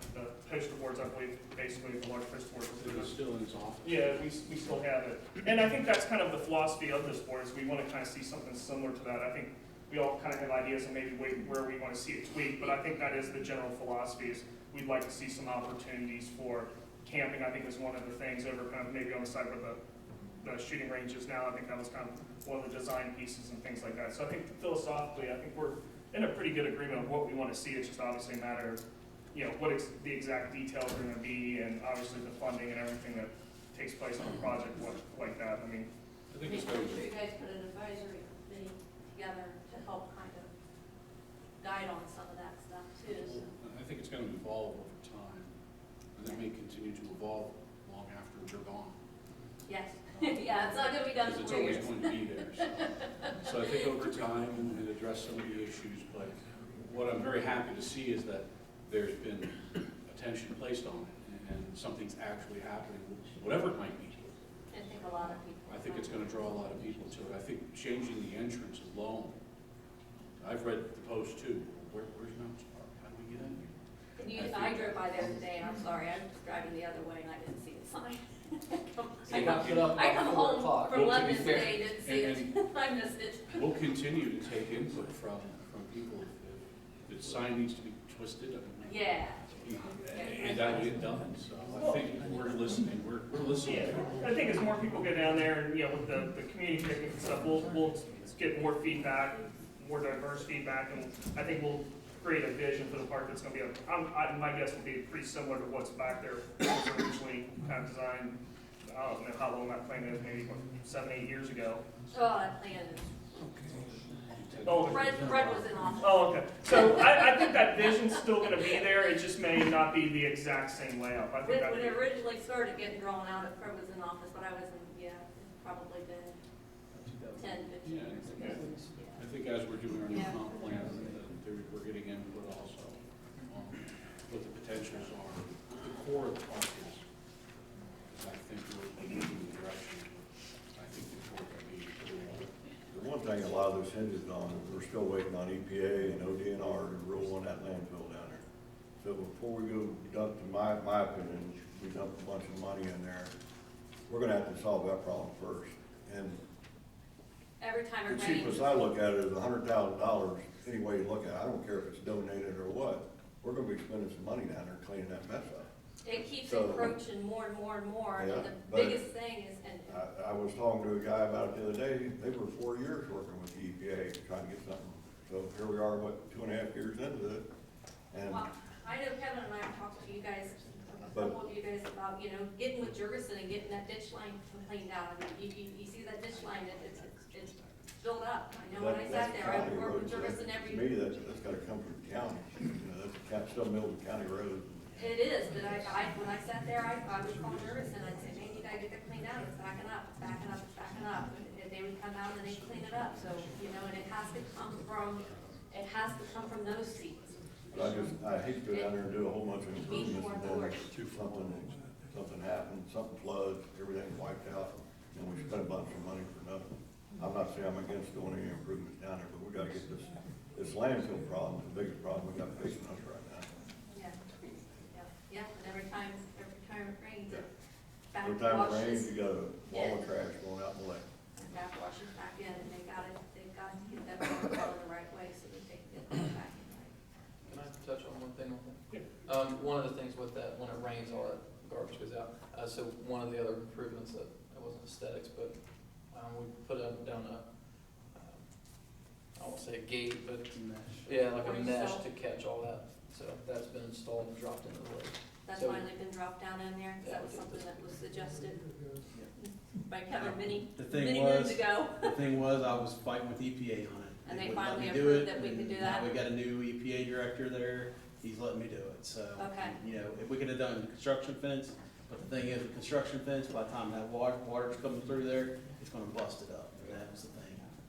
poster boards, I believe, basically the large poster boards. It was still in his office. Yeah, we still have it. And I think that's kind of the philosophy of this board, is we want to kind of see something similar to that. I think we all kind of have ideas and maybe where we want to see it tweaked, but I think that is the general philosophy, is we'd like to see some opportunities for camping. I think is one of the things over kind of maybe on the side where the shooting range is now. I think that was kind of one of the design pieces and things like that. So I think philosophically, I think we're in a pretty good agreement of what we want to see. It's just obviously a matter of, what the exact details are going to be, and obviously the funding and everything that takes place on a project like that. I mean, I think Make it's sure going you guys put an advisory committee together to help kind of guide on some of that stuff too. So. I think it's going to evolve over time, and it may continue to evolve long after they're gone. Yes, yeah, it's not gonna be done in Because it's 4 always years. going to be there. So I think over time, and address some of the issues, but what I'm very happy to see is that there's been attention placed on it, and something's actually happening, whatever it might be. I think a lot of people. I think it's going to draw a lot of people to it. I think changing the entrance alone, I've read the post too. Where's Mountain Park? How do we get in here? I drove by there today, and I'm sorry, I was driving the other way and I didn't see the sign. They got put up I about come 4 home o'clock. from Well, to be London fair, today, didn't see it, I missed it. We'll continue to take input from people. If the sign needs to be twisted, I mean, Yeah. and that will get done. So I think we're listening. We're listening. yeah, I think as more people get down there, and with the community picnic and stuff, we'll get more feedback, more diverse feedback, and I think we'll create a vision for the park that's going to be, my guess will be pretty similar to what's back there, was originally kind of designed. I don't know how long that plan is, maybe 7, 8 years ago. Oh, that plan is, Oh, Fred was in office. oh, okay. So I think that vision's still going to be there. It just may not be the exact same layout. I think When it originally started getting drawn out, Fred was in office, but I wasn't, it's probably been 10, 15 Yeah, years ago. I think as we're doing our new Yeah. comp plan, we're getting input also on what the potentials are. The core of the park is, I think we're moving in the direction. I think the core can be. The one thing a lot of this hinges on is we're still waiting on EPA and ODNR to rule on that landfill down there. So before we go dump, in my opinion, we dump a bunch of money in there, we're gonna have to solve that problem first. And Every time the it rains. cheapest I look at it is $100,000, any way you look at it. I don't care if it's donated or what. We're gonna be spending some money down there cleaning that mess up. It keeps So- encroaching more and more and more, Yeah, and the but- biggest thing is, and I was talking to a guy about it the other day, they were 4 years working with the EPA trying to get something. So here we are, 2.5 years into it, and well, I know Kevin and I have talked to you guys, a But- couple of you guys about, getting with Jurgensen and getting that ditch line cleaned out. I mean, you see that ditch line, it's filled up. I know when I sat there, I would work with Jurgensen To every, me, that's gotta come from the county, that's still middle of the county road. it is, but when I sat there, I would call Jurgensen, I'd say, man, you gotta get that cleaned out, it's backing up, it's backing up, it's backing up. And they would come out and they'd clean it up, so, and it has to come from those seats. But I hate to go down there and do a whole bunch of Need improvements more and authority. then something happens, something floods, everything's wiped out, and we spend a bunch of money for nothing. I'm not saying I'm against doing any improvements down there, but we gotta get this landfill problem, the biggest problem we got facing us right now. Yeah, and every time it rains, it Every time it rains, backwashes. you got a wall of trash going out in the lake. And backwashes back in, and they've got to get that water flow the right way so that they can get it back in right. Can I touch on one thing on that? One of the things with that, when it rains, all that garbage goes out. So one of the other improvements that, it wasn't aesthetics, but, we put down a, I won't say a gate, but, yeah, like a Or mesh so. to catch all that. So that's been installed and dropped into the lake. That's So- finally been dropped down in there, 'cause Yeah, that was we did something this. that was suggested by Kevin many The thing moons was, ago. the thing was, I was fighting with EPA on it. And they wouldn't let finally me do approved it, that we could and do that? Now we got a new EPA director there, he's letting me do it, so. Okay. If we could have done the construction fence, but the thing is, the construction fence, by the time that water's coming through there, it's gonna bust it up, and that was the thing.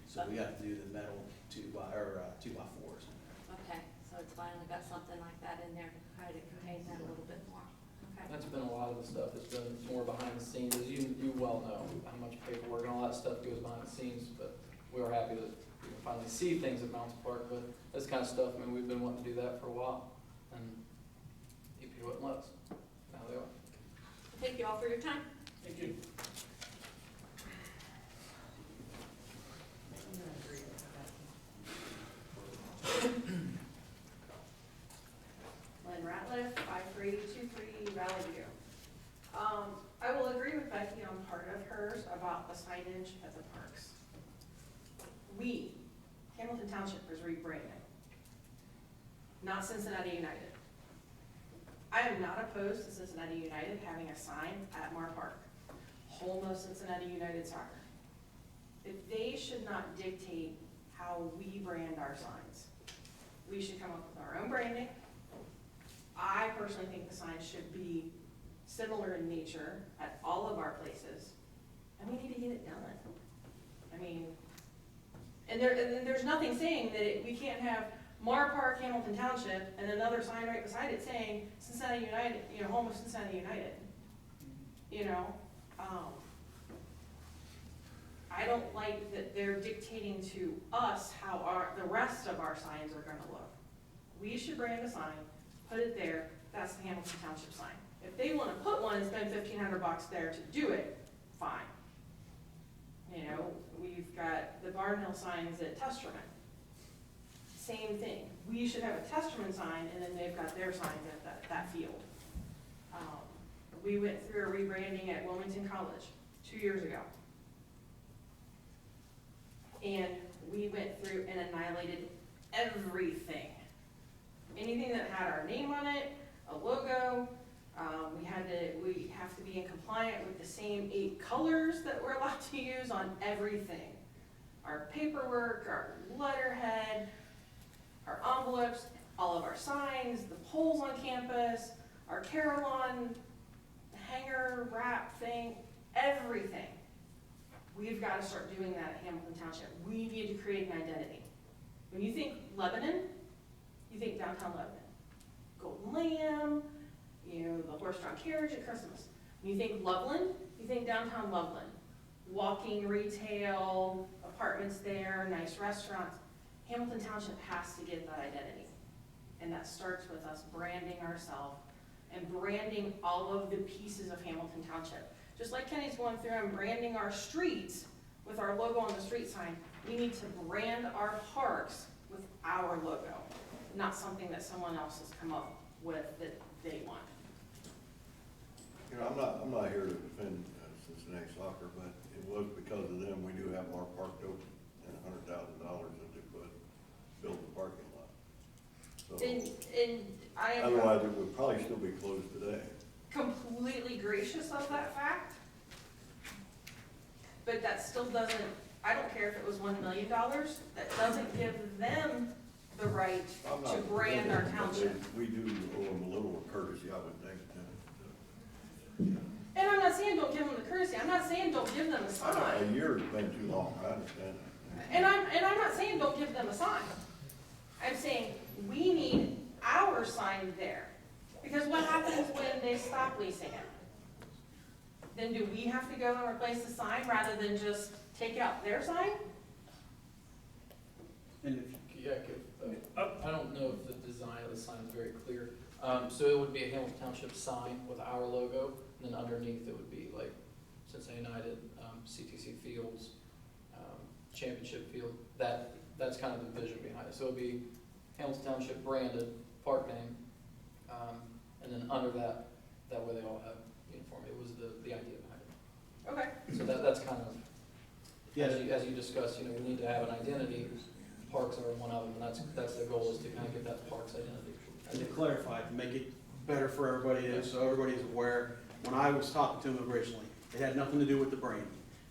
So we got to do the metal 2x4s. Okay, so it's finally got something like that in there to try to contain that a little bit more. Okay. That's been a lot of the stuff, it's been more behind the scenes, as you well know, how much paperwork and all that stuff goes behind the scenes, but we are happy to finally see things at Mounts Park, but this kind of stuff, I mean, we've been wanting to do that for a while, and EP wouldn't let us, now they are. Thank you all for your time. Thank you. Lynn Ratliff, 5323 Valley View. I will agree with Becky on part of hers about the signage at the parks. We, Hamilton Township, is rebranding, not Cincinnati United. I am not opposed to Cincinnati United having a sign at Mar Park, home of Cincinnati United Soccer. But they should not dictate how we brand our signs. We should come up with our own branding. I personally think the signs should be similar in nature at all of our places, and we need to get it done. I mean, and there's nothing saying that we can't have Mar Park, Hamilton Township, and another sign right beside it saying Cincinnati United, you know, home of Cincinnati United. You know, I don't like that they're dictating to us how the rest of our signs are gonna look. We should brand a sign, put it there, that's the Hamilton Township sign. If they wanna put one and spend $1,500 there to do it, fine. You know, we've got the Barnhill signs at Testerman. Same thing. We should have a Testerman sign, and then they've got their signs at that field. We went through a rebranding at Wilmington College 2 years ago. And we went through and annihilated everything. Anything that had our name on it, a logo, we have to be in compliant with the same 8 colors that we're allowed to use on everything. Our paperwork, our letterhead, our envelopes, all of our signs, the poles on campus, our Carillon hanger wrap thing, everything. We've got to start doing that at Hamilton Township. We need to create an identity. When you think Lebanon, you think downtown Lebanon. Golden Lamb, you know, the horse-drawn carriage at Christmas. When you think Loveland, you think downtown Loveland. Walking retail, apartments there, nice restaurants. Hamilton Township has to get that identity. And that starts with us branding ourselves and branding all of the pieces of Hamilton Township. Just like Kenny's going through and branding our streets with our logo on the street sign, we need to brand our parks with our logo, not something that someone else has come up with that they want. You know, I'm not here to defend Cincinnati soccer, but it was because of them, we do have our park open and $100,000 that they put, build the parking lot. So, And I am otherwise it would probably still be closed today. completely gracious of that fact, but that still doesn't, I don't care if it was $1 million, that doesn't give them the right I'm to not brand our defending it, but township. we do owe them a little courtesy, I would think. And I'm not saying don't give them the courtesy, I'm not saying don't give them a A sign. year has been too long, I understand that. And I'm not saying don't give them a sign. I'm saying we need our sign there. Because what happens when they stop leasing it? Then do we have to go and replace the sign rather than just take out their sign? And if, Yeah, I don't know if the design of the sign is very clear. So it would be a Hamilton Township sign with our logo, and then underneath it would be like Cincinnati United, CTC Fields, Championship Field. That's kind of the vision behind it. So it would be Hamilton Township branded park name, and then under that way they all have uniform. It was the idea behind it. Okay. So that's kind of, yeah, as you discussed, you know, we need to have an identity. Parks are one of them, and that's the goal, is to kind of get that parks identity. and to clarify, to make it better for everybody, so everybody's aware, when I was talking to them originally, it had nothing to do with the brand.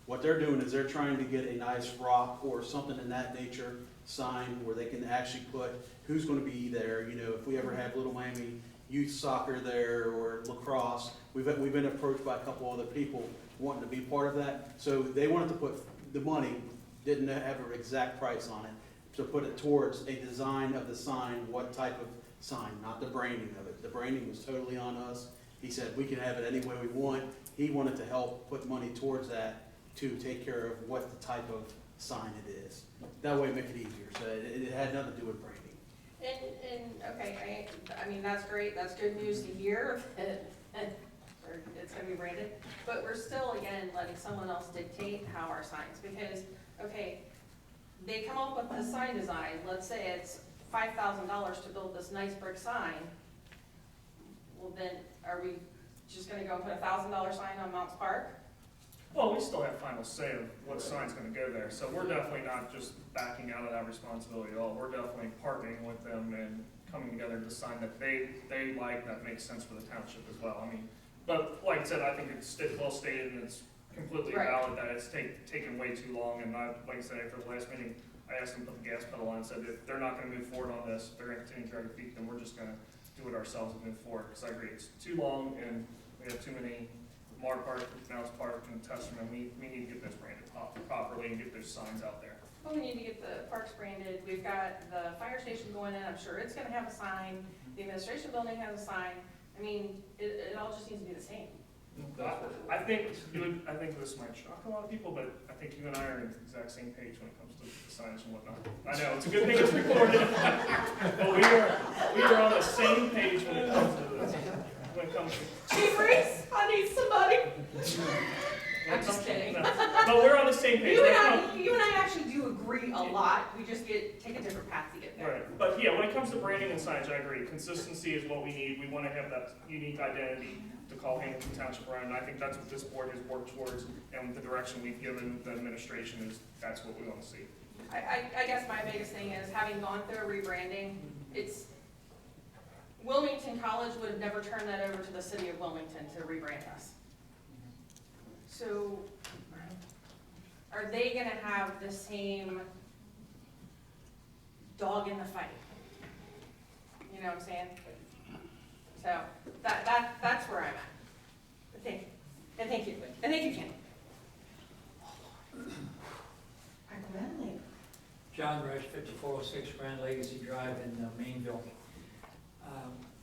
What they're doing is they're trying to get a nice rock or something in that nature sign where they can actually put who's gonna be there, you know, if we ever have Little Miami youth soccer there or lacrosse. We've been approached by a couple other people wanting to be part of that. So they wanted to put the money, didn't have an exact price on it, to put it towards a design of the sign, what type of sign, not the branding of it. The branding was totally on us, He said we can have it any way we want. He wanted to help put money towards that to take care of what the type of sign it is. That way make it easier, so it had nothing to do with branding. Okay, I mean, that's great, that's good news to hear, or it's gonna be branded, but we're still, again, letting someone else dictate how our signs, because, okay, they come up with the sign design, let's say it's $5,000 to build this nice brick sign, well then, are we just gonna go and put $1,000 sign on Mounts Park? Well, we still have final say of what sign's gonna go there, so we're definitely not just backing out of that responsibility at all. We're definitely partnering with them and coming together to decide that they like, that makes sense for the township as well. I mean, but like I said, I think it's well stated and it's completely Right. valid that it's taken way too long, and like I said, after the last meeting, I asked them to put the gas pedal on and said if they're not gonna move forward on this, they're gonna continue to drag their feet, then we're just gonna do it ourselves and move forward, because I agree, it's too long and we have too many Mark Park, Mounts Park, and Testament. We need to get those branded properly and get those signs out there. Well, we need to get the parks branded, we've got the fire station going in, I'm sure it's gonna have a sign, the administration building has a sign, I mean, it all just needs to be the same. I think this might shock a lot of people, but I think you and I are on the exact same page when it comes to the signs and whatnot. I know, it's a good thing it's recorded, but we are on the same page when it comes to this. When it comes to Chief Reese, I need somebody. I'm just kidding. No, but we're on the same page. You and I actually do agree a lot, we just take a different path to get there. Right, but yeah, when it comes to branding and signage, I agree. Consistency is what we need. We want to have that unique identity to call Hamilton Township around, and I think that's what this board has worked towards, and the direction we've given the administration is that's what we want to see. I guess my biggest thing is, having gone through a rebranding, Wilmington College would have never turned that over to the city of Wilmington to rebrand us. So, are they gonna have the same dog in the fight? You know what I'm saying? So, that's where I'm at. Thank you. And thank you, Ken. John Rush, 5406 Grand Legacy Drive in Mainville.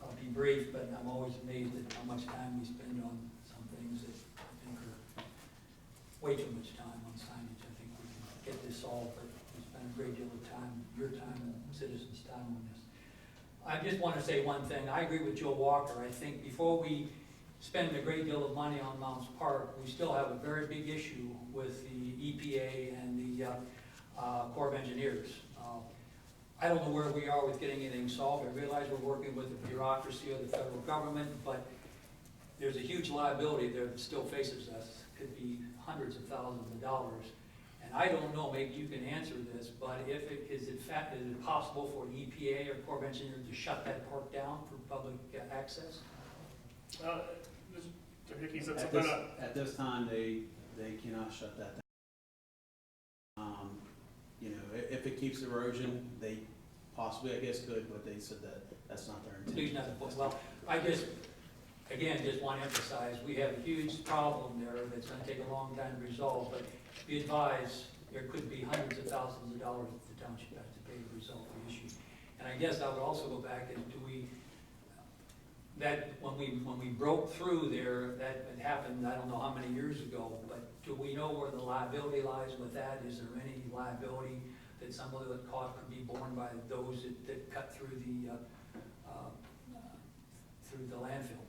I'll be brief, but I'm always amazed at how much time we spend on some things that I think are way too much time on signage. I think we can get this solved, but we spend a great deal of time, your time and citizens' time on this. I just want to say one thing. I agree with Joe Walker. I think before we spend a great deal of money on Mounts Park, we still have a very big issue with the EPA and the Corps of Engineers. I don't know where we are with getting anything solved. I realize we're working with the bureaucracy of the federal government, but there's a huge liability there that still faces us. It could be hundreds of thousands of dollars. And I don't know, maybe you can answer this, but is it possible for the EPA or Corps of Engineers to shut that park down for public access? Mr. Hickey said At something this, up. at this time, they cannot shut that down. You know, if it keeps erosion, they possibly, I guess, could, but they said that that's not their Please intention. not, well, I just want to emphasize, we have a huge problem there that's going to take a long time to resolve, but be advised, there could be hundreds of thousands of dollars that the township has to pay to resolve the issue. And I guess I would also go back and when we broke through there, that had happened, I don't know how many years ago, but do we know where the liability lies with that? Is there any liability that some of the cost could be borne by those that cut through the landfill?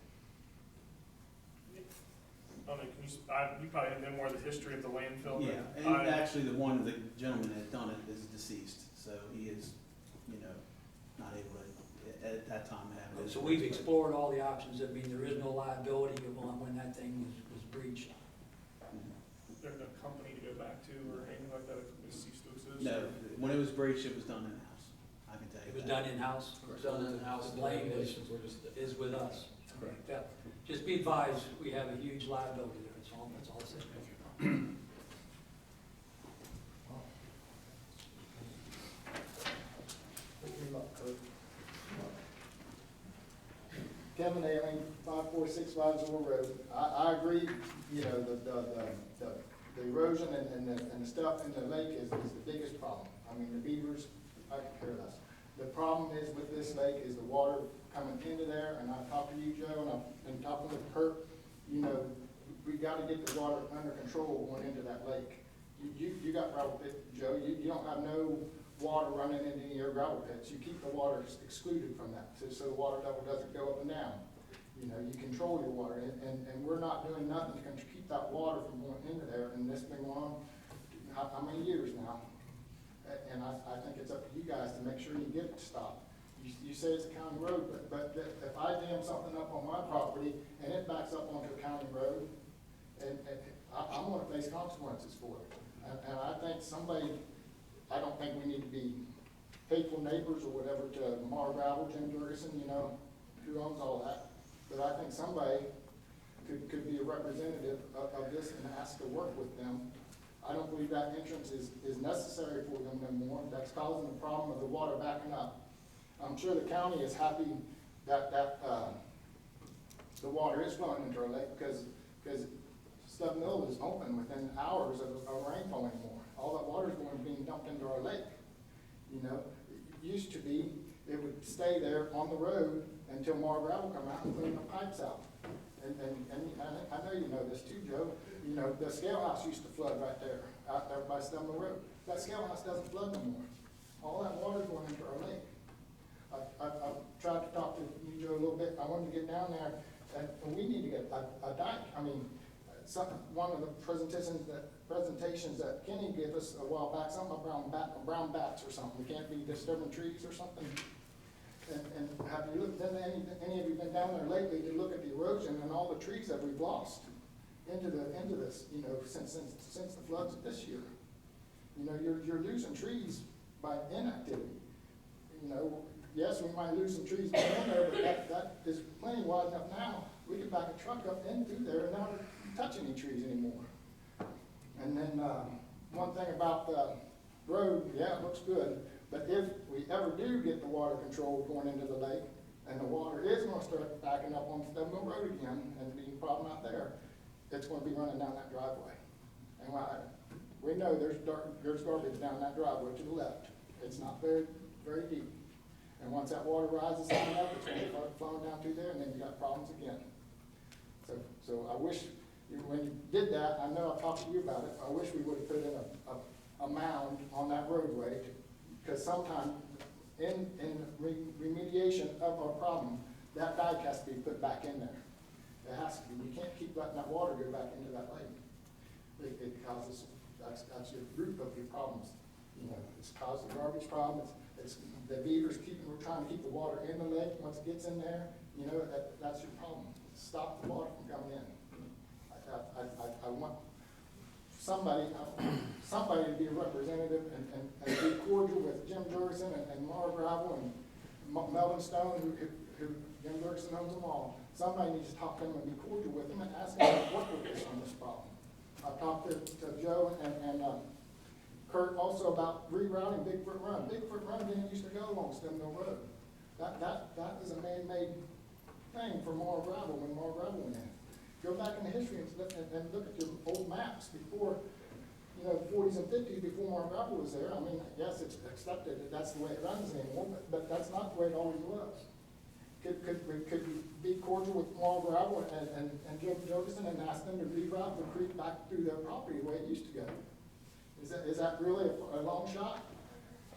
I mean, you probably know more of the history of the landfill. Yeah, and actually the gentleman that done it is deceased, so he is, not able to, at that time, have it. So we've explored all the options. I mean, there is no liability on when that thing was breached. There's no company to go back to or anything like that, it was ceased to exist? No, when it was breached, it was done in-house, I can tell you It was that. done in-house. Correct. So Done in-house, the blame is with us. Correct. Yeah. Just be advised, we have a huge liability there. That's all I'm saying. Kevin Ailing, 5465 Zorro Road. I agree, the erosion and the stuff in the lake is the biggest problem. I mean, the beavers, I could care less. The problem is with this lake is the water coming into there, and I've talked to you, Joe, and I've been talking with Kurt, you know, we gotta get the water under control going into that lake. You got gravel pit, Joe, you don't have no water running into your gravel pits. You keep the water excluded from that, so the water level doesn't go up and down. You know, you control your water, and we're not doing nothing to keep that water from going into there, and this has been going on how many years now? And I think it's up to you guys to make sure you get it stopped. You say it's a county road, but if I dam something up on my property and it backs up onto a county road, and I'm gonna face consequences for it. And I think I don't think we need to be hateful neighbors or whatever to Mar Gravel, Jim Jurgensen, you know, who owns all that. But I think somebody could be a representative of this and ask to work with them. I don't believe that entrance is necessary for them no more. That's causing the problem of the water backing up. I'm sure the county is happy that the water is flowing into our lake because Stub Mill is open within hours of rainfall anymore. All that water is being dumped into our lake. You know, it used to be, it would stay there on the road until Mar Gravel come out and clean the pipes out. And I know you know this too, Joe. You know, the scale house used to flood right there, out there by Stub Mill Road. That scale house doesn't flood no more. All that water is going into our lake. I've tried to talk to you, Joe, a little bit. I wanted to get down there, and we need to get a dike. I mean, one of the presentations that Kenny gave us a while back, something about brown bats or something. We can't be disturbing trees or something. And have you looked, any of you been down there lately to look at the erosion and all the trees that we've lost into this, you know, since the floods of this year? You know, you're losing trees by inactivity. You know, yes, we might lose some trees down there, but that is plenty wide enough now. We can back a truck up in through there and not touch any trees anymore. And then one thing about the road, yeah, it looks good, but if we ever do get the water control going into the lake, and the water is going to start backing up on Stub Mill Road again, and being a problem out there, it's going to be running down that driveway. And we know there's garbage down that driveway to the left. It's not very deep. And once that water rises high enough, it's going to start flowing down through there, and then you got problems again. So I wish, when you did that, I know I talked to you about it, I wish we would have put in a mound on that roadway, because sometime in remediation of our problem, that dike has to be put back in there. It has to be. You can't keep letting that water go back into that lake. It causes, that's your root of your problems. You know, it's caused the garbage problem. It's the beavers we're trying to keep the water in the lake. Once it gets in there, you know, that's your problem. Stop the water from coming in. I want somebody to be a representative and be cordial with Jim Jurgensen and Mara Gravel and Melvin Stone, who Jim Jurgensen owns them all. Somebody needs to talk to them and be cordial with them and ask them to work with us on this problem. I've talked to Joe and Kurt also about rerouting Bigfoot Run. Bigfoot Run didn't used to go along Stub Mill Road. That is a man-made thing for Mara Gravel when Mara Gravel went in. Go back in the history and look at your old maps before, you know, the 40s and 50s, before Mara Gravel was there. I mean, yes, it's accepted that that's the way it runs anymore, but that's not the way it always was. Could we be cordial with Mara Gravel and Joe Jurgensen and ask them to reroute the creek back through their property the way it used to go? Is that really a long shot?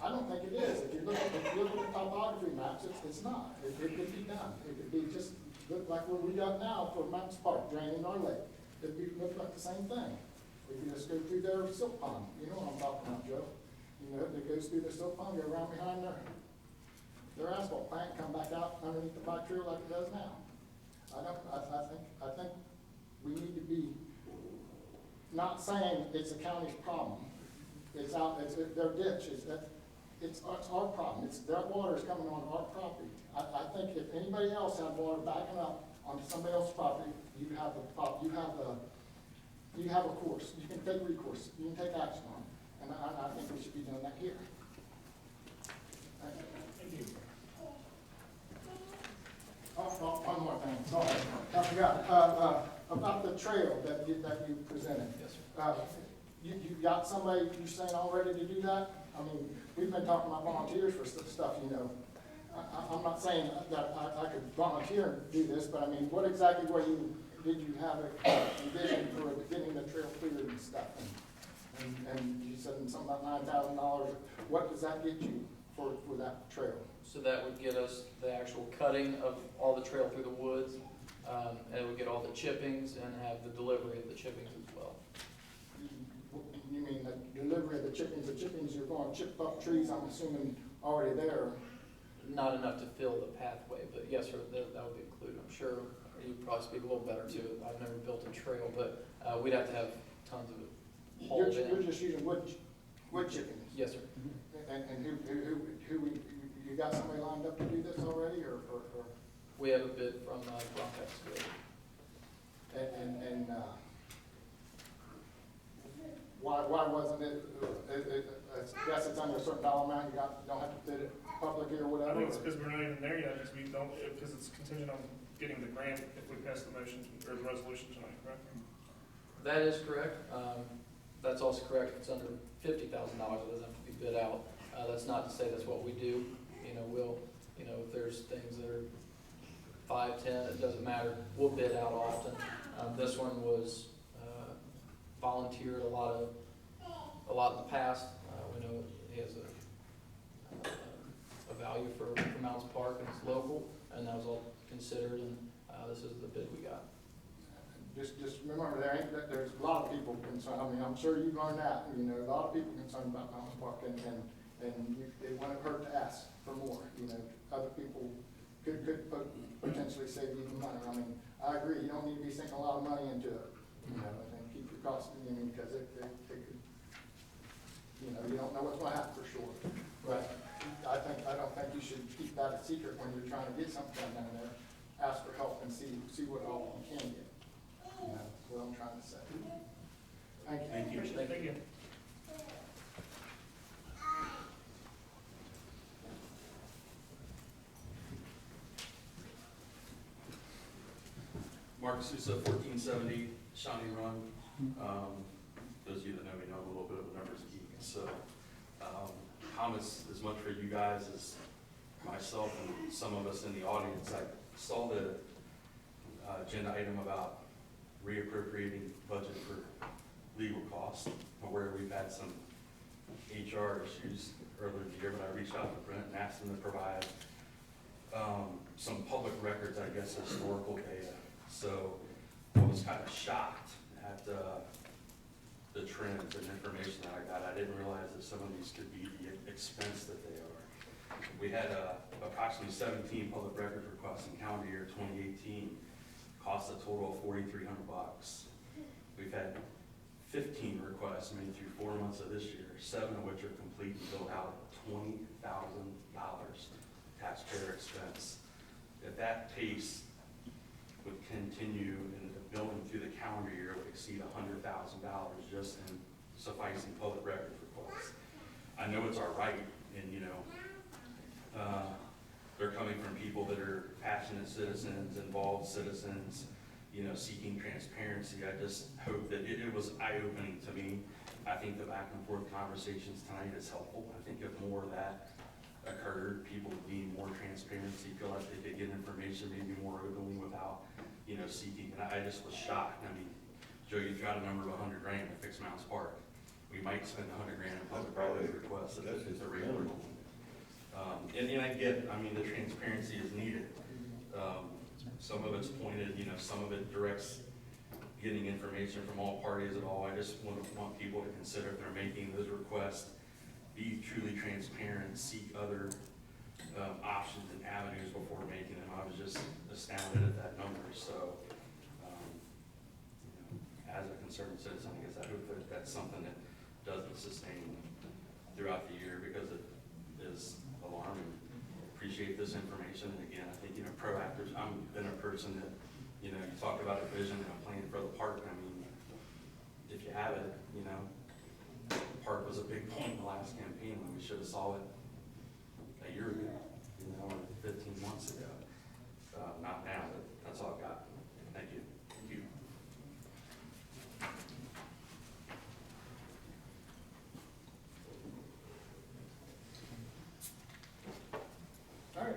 I don't think it is. If you look at the topography maps, it's not. It could be done. It could be just look like what we got now for Mountain Park draining our lake. It'd look like the same thing. We could just go through their silt pond. You know what I'm talking about, Joe? You know, it goes through the silt pond, go around behind their asphalt plant, come back out underneath the bike trail like it does now. I think we need to be not saying it's the county's problem. It's their ditch. It's our problem. Their water is coming on our property. I think if anybody else had water backing up onto somebody else's property, you have a course. You can take recourse. You can take action on it. And I think we should be doing that here. Thank you. Oh, one more thing. Sorry, I forgot about the trail that you presented. Yes, sir. You got somebody you saying all ready to do that? I mean, we've been talking about volunteers for stuff, you know. I'm not saying that I could volunteer and do this, but I mean, what exactly did you have a vision for getting the trail cleared and stuff? And you said something about $9,000. What does that get you for that trail? So that would get us the actual cutting of all the trail through the woods, and it would get all the chippings and have the delivery of the chippings as well. You mean the delivery of the chippings, you're going to chip up trees, I'm assuming, already there? Not enough to fill the pathway, but yes, sir, that would be included. I'm sure you'd probably speak a little better to it. I've never built a trail, but we'd have to have tons of it hauled in. You're just using wood chippings? Yes, sir. And who, you got somebody lined up to do this already, or? We have a bid from Bronx Excavator. And why wasn't it, I guess it's under a certain dollar amount, you don't have to bid it publicly or whatever? I think it's because we're not even there yet, because it's contingent on getting the grant if we pass the motion or the resolution tonight, correct? That is correct. That's also correct. It's under $50,000. It doesn't have to be bid out. That's not to say that's what we do. If there's things that are 5, 10, it doesn't matter. We'll bid out often. This one was volunteered a lot in the past. We know it has a value for Mounds Park and it's local, and that was all considered, and this is the bid we got. Just remember, there's a lot of people concerned, I mean, I'm sure you've learned that, a lot of people concerned about Mounds Park, and it wouldn't hurt to ask for more, other people could potentially save even money. I mean, I agree, you don't need to be sinking a lot of money into it, and keep your costs, because it could, you don't know what's gonna happen for sure. But I don't think you should keep that a secret when you're trying to get something done down there. Ask for help and see what all you can get. That's what I'm trying to say. Thank you. Thank you. Thank you. Mark Sousa, 1470 Shawnee Run. Those of you that know me know I'm a little bit of a numbers geek. So comments as much for you guys as myself and some of us in the audience. I saw the agenda item about reappropriating budget for legal costs, where we've had some HR issues earlier in the year, but I reached out to Brent and asked him to provide some public records, I guess, historical data. So I was kind of shocked at the trends and information that I got. I didn't realize that some of these could be the expense that they are. We had approximately 17 public records requests in calendar year 2018, cost a total of $4,300. We've had 15 requests made through 4 months of this year, 7 of which are complete and billed out at $20,000 taxpayer expense. If that pace would continue and the billing through the calendar year would exceed $100,000 just in sufficing public records requests. I know it's our right, and they're coming from people that are passionate citizens, involved citizens, seeking transparency. I just hope that it was eye-opening to me. I think the back and forth conversations tonight is helpful. I think if more of that occurred, people would need more transparency, feel like they could get information maybe more openly without, seeking. And I just was shocked. I mean, Joe, you've got a number of $100 grand to fix Mounds Park. We might spend $100 grand in public right requests if it's a regular one. And I get, the transparency is needed. Some of it's pointed, some of it directs getting information from all parties at all. I just want people to consider if they're making those requests, be truly transparent, seek other options and avenues before making them. I was just astounded at that number. So, as a concerned citizen, I guess I hope that that's something that doesn't sustain throughout the year, because it is alarming. Appreciate this information, and again, I think proactive. I've been a person that you talk about a vision and a plan for the park. If you have it, the park was a big point in the last campaign when we should have saw it a year ago, or 15 months ago. Not now, but that's all I've got. Thank you. Thank you. All right,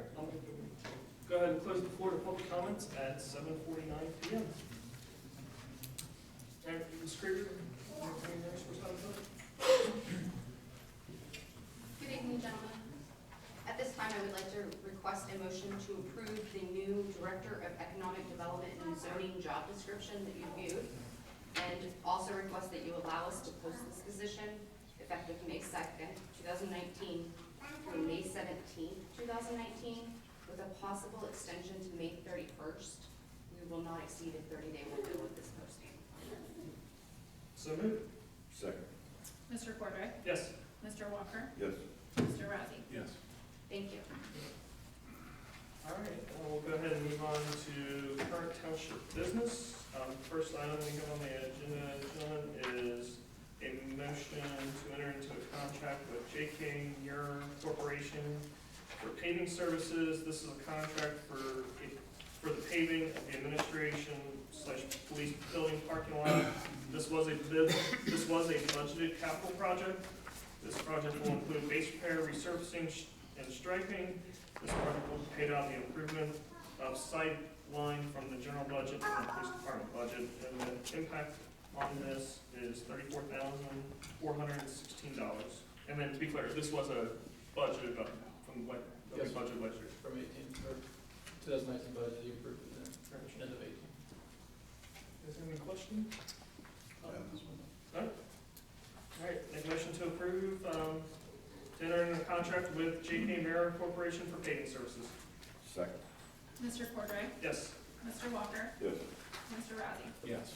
ahead and close the floor to public comments at 7:49 PM. And Ms. Krieger, any responsibility? Good evening, gentlemen. At this time, I would like to request a motion to approve the new Director of Economic Development and Zoning job description that you viewed, and also request that you allow us to post this position effective May 2nd, 2019 through May 17th, 2019, with a possible extension to May 31st. We will not exceed a 30-day window with this posting. So moved. Second. Mr. Cordray? Yes. Mr. Walker? Yes. Mr. Razzie? Yes. Thank you. All right, we'll go ahead and move on to current township business. First item we have on the agenda, gentlemen, is a motion to enter into a contract with J.K. Muir Corporation for paving services. This is a contract for the paving of the administration/police building parking lot. This was a budgeted capital project. This project will include base repair, resurfacing, and striping. This project will pay out the improvement of sight line from the general budget and the police department budget, and the impact on this is $34,416. And then to be clear, this was a budgeted from what the Yes. budget last year. From 2019 budget, you approved it then, end of 18. Is there any question? I have this one. All right, make a motion to approve, to enter into a contract with J.K. Muir Corporation for paving services. Second. Mr. Cordray? Yes. Mr. Walker? Yes. Mr. Razzie? Yes.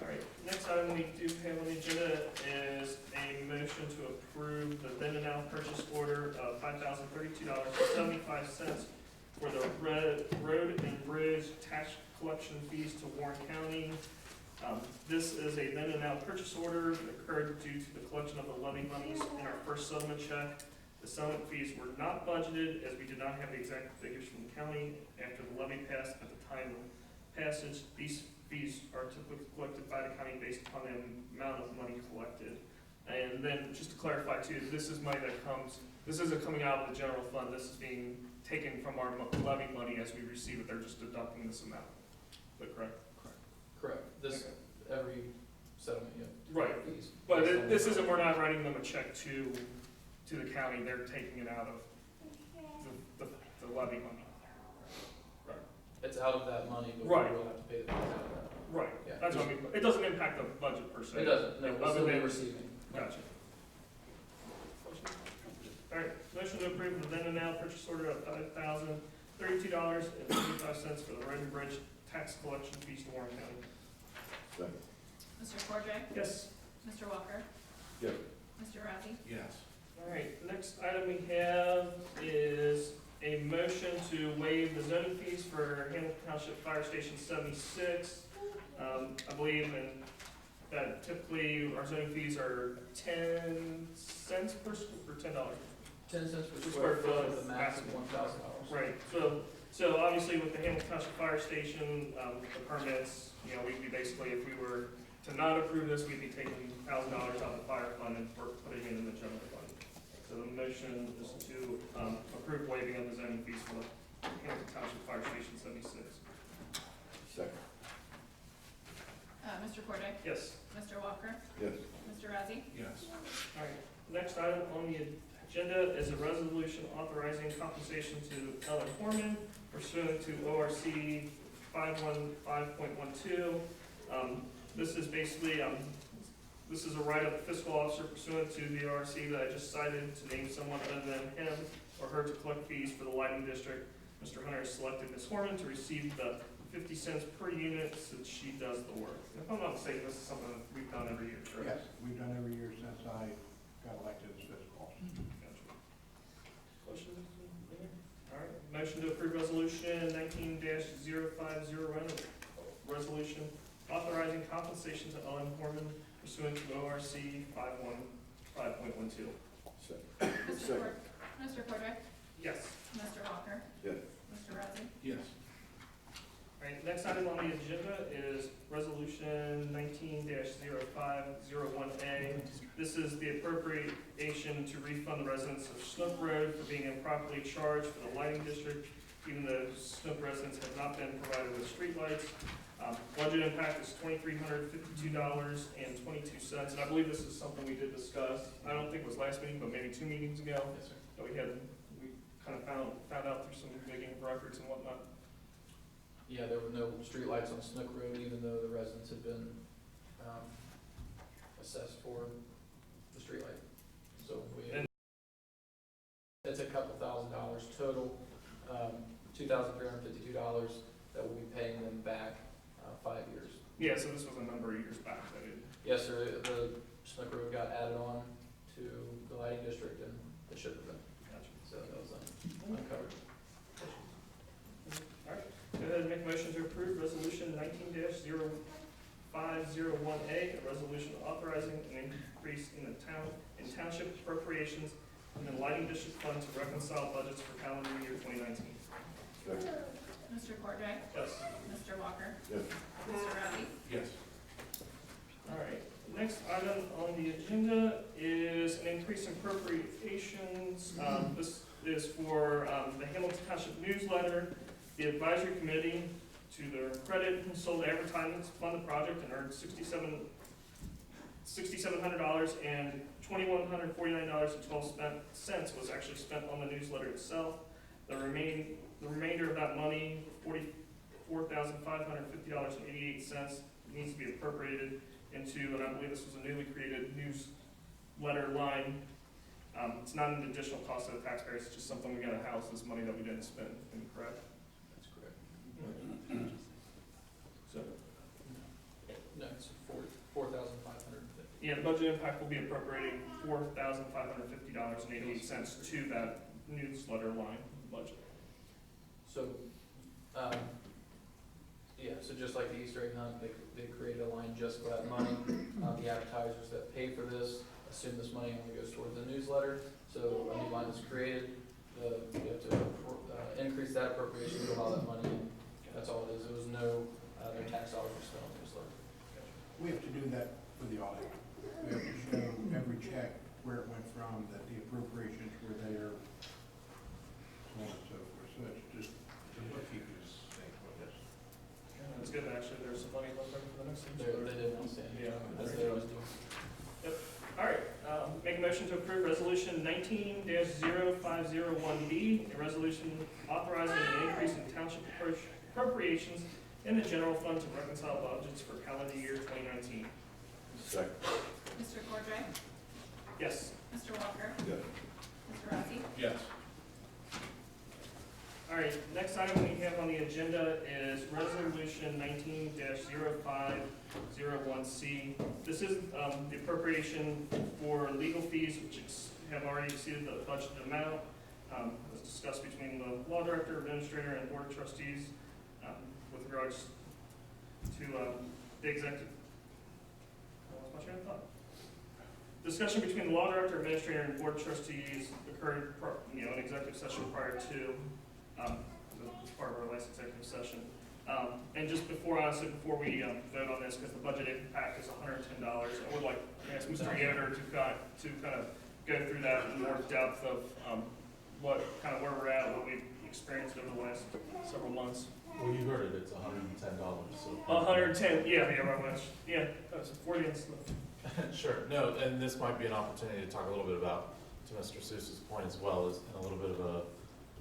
All right, next item we do have on the agenda is a motion to approve the then and now purchase order of $5,032.75 for the road and bridge tax collection fees to Warren County. This is a then and now purchase order that occurred due to the collection of the levy monies in our first settlement check. The settlement fees were not budgeted as we did not have the exact figures from the county after the levy passed at the time of passage. These fees are typically collected by the county based upon the amount of money collected. And then, just to clarify too, this is money that this isn't coming out of the general fund, this is being taken from our levy money as we receive it, they're just deducting this amount. Is that correct? Correct. This, Okay. every settlement, you have Right, fees. but this isn't, we're not writing them a check to the county, they're taking it out of the levy money. Right. It's out of that money, but Right. we will have to pay the fees out of that. Right, Yeah. that's what I mean, it doesn't impact the budget per se. It doesn't, no, we'll Other still be than- receiving. Gotcha. All right, motion to approve the then and now purchase order of $5,032.55 for the road and bridge tax collection fees to Warren County. Second. Mr. Cordray? Yes. Mr. Walker? Yes. Mr. Razzie? Yes. All right, next item we have is a motion to waive the zoning fees for Hamilton Township Fire Station 76. I believe that typically our zoning fees are 10 cents per, or $10. 10 cents per Per square square foot foot, with a max of $1,000. Right, so obviously with the Hamilton Township Fire Station, the permits, we'd be basically, if we were to not approve this, we'd be taking $1,000 out of the fire fund and putting it in the general fund. So the motion is to approve waiving of the zoning fees for the Hamilton Township Fire Station 76. Second. Mr. Cordray? Yes. Mr. Walker? Yes. Mr. Razzie? Yes. All right, next item on the agenda is a resolution authorizing compensation to Ellen Horman pursuant to ORC 515.12. This is basically, this is a right of the fiscal officer pursuant to the ORC that I just cited to name someone other than him or her to collect fees for the lighting district. Mr. Hunter has selected Ms. Horman to receive the 50 cents per unit since she does the work. If I'm not mistaken, this is something that we've done every year, correct? Yes, we've done every year since I got elected as fiscal officer. Gotcha. Questions? All right, motion to approve resolution 19-0501, resolution authorizing compensation to Ellen Horman pursuant to ORC 515.12. Mr. Cordray? Yes. Mr. Walker? Yes. Mr. Razzie? Yes. All right, next item on the agenda is resolution 19-0501A. This is the appropriation to refund the residents of Snook Road for being improperly charged for the lighting district. even though Snook residents have not been provided with streetlights. Budget impact is $2,352.22, and I believe this is something we did discuss. I don't think it was last meeting, but maybe 2 meetings ago. Yes, sir. That we kind of found out through some digging of records and whatnot. Yeah, there were no streetlights on Snook Road, even though the residents had been, assessed for the streetlight. So it's a couple $1,000s total, $2,352 that we'll be paying them back, 5 years. Yeah, so this was a number of years back that it. Yes, sir, the Snook Road got added on to the lighting district and it should have been, Gotcha. so that was uncovered. All right, go ahead and make a motion to approve resolution 19-0501A, a resolution authorizing an increase in township appropriations in the lighting district fund to reconcile budgets for calendar year 2019. Second. Mr. Cordray? Yes. Mr. Walker? Yes. Mr. Razzie? Yes. All right, next item on the agenda is an increase in appropriations. This is for the Hamilton Township newsletter. The advisory committee, to their credit, sold advertisements, fund the project, and earned $6,700, and $2,149.12 was actually spent on the newsletter itself. The remainder of that money, $44,550.88, needs to be appropriated into, and I believe this was a newly created newsletter line. It's not an additional cost to the taxpayers, it's just something we gotta house this money that we didn't spend, am I correct? That's correct. So, No, it's $4,550. yeah, the budget impact will be appropriating $4,550.88 to that newsletter line budget. So, yeah, so just like the Easter egg hunt, they created a line just for that money. The advertisers that pay for this assume this money only goes towards the newsletter. So a new line is created, you have to increase that appropriation to allow that money in. That's all it is. It was no tax dollars were spent on the newsletter. We have to do that for the audit. We have to show every check where it went from, that the appropriations were there, so on and so forth. So it's just the bookkeeping's sake with this. That's good, actually, there's some money left over for the next They newsletter. didn't understand, Yeah. as they always do. All right, make a motion to approve resolution 19-0501B, a resolution authorizing an increase in township appropriations in the general fund to reconcile budgets for calendar year 2019. Second. Mr. Cordray? Yes. Mr. Walker? Yes. Mr. Razzie? Yes. All right, next item we have on the agenda is resolution 19-0501C. This is the appropriation for legal fees, which have already exceeded the budgeted amount. As discussed between the law director, administrator, and board of trustees with regards to the executive. I lost my train of thought. Discussion between the law director, administrator, and board of trustees occurred, in executive session prior to. As part of our last executive session. And just before we vote on this, because the budget impact is $110, I would like to ask Mr. Yoder to kind of go through that in more depth of where we're at, what we've experienced over the last several months. Well, you heard it, it's $110, so. 110, yeah, that's a 40 and stuff. Sure, no, and this might be an opportunity to talk a little bit about, to Mr. Seuss's point as well, and a little bit of a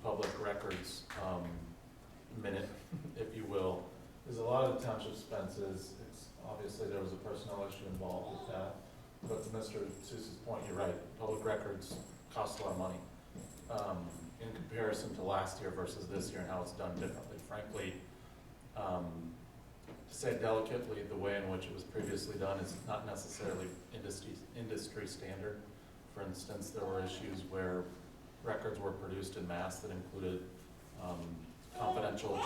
public records minute, if you will. There's a lot of the township expenses. Obviously there was a personnel issue involved with that, but to Mr. Seuss's point, you're right. Public records cost a lot of money in comparison to last year versus this year and how it's done differently. Frankly, to say delicately, the way in which it was previously done is not necessarily industry standard. For instance, there were issues where records were produced in mass that included confidential,